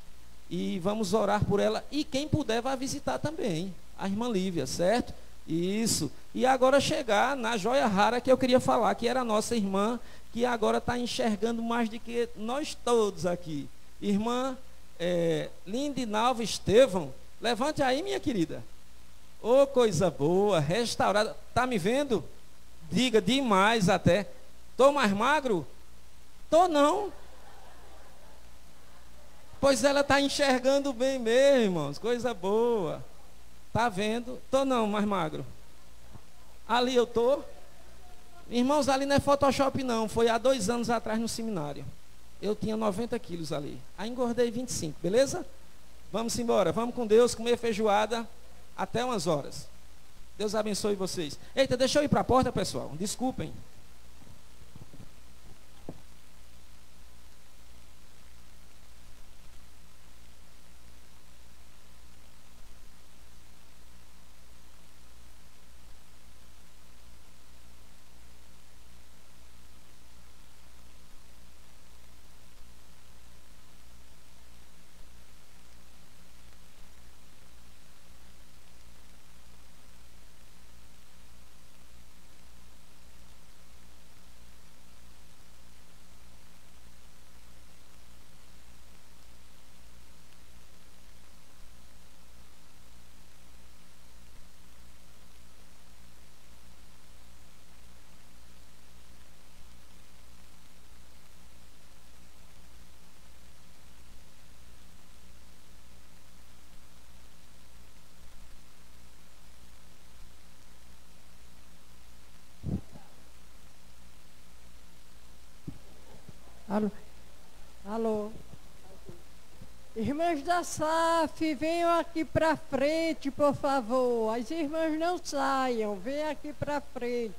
e vamos orar por ela. E quem puder vai visitar também a irmã Lívia, certo? Isso. E agora chegar na joia rara que eu queria falar, que era a nossa irmã, que agora está enxergando mais do que nós todos aqui. Irmã Lindinalva Estevão, levante aí, minha querida. Ô, coisa boa, restaurada. Tá me vendo? Diga demais até. Tô mais magro? Tô não. Pois ela está enxergando bem mesmo, irmãos. Coisa boa. Tá vendo? Tô não, mais magro. Ali eu tô. Irmãos, ali não é Photoshop não. Foi há 2 anos atrás no seminário. Eu tinha 90 quilos ali. Aí engordei 25, beleza? Vamos embora. Vamos com Deus comer feijoada até umas horas. Deus abençoe vocês. Eita, deixa eu ir para a porta, pessoal. Desculpem. Alô? Alô? Irmãs da SAF, venham aqui para frente, por favor. As irmãs não saiam, venham aqui para frente.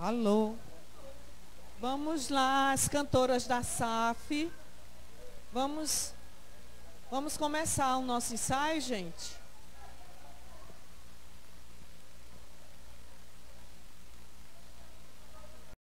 Alô? Vamos lá, as cantoras da SAF. Vamos começar o nosso ensaio, gente?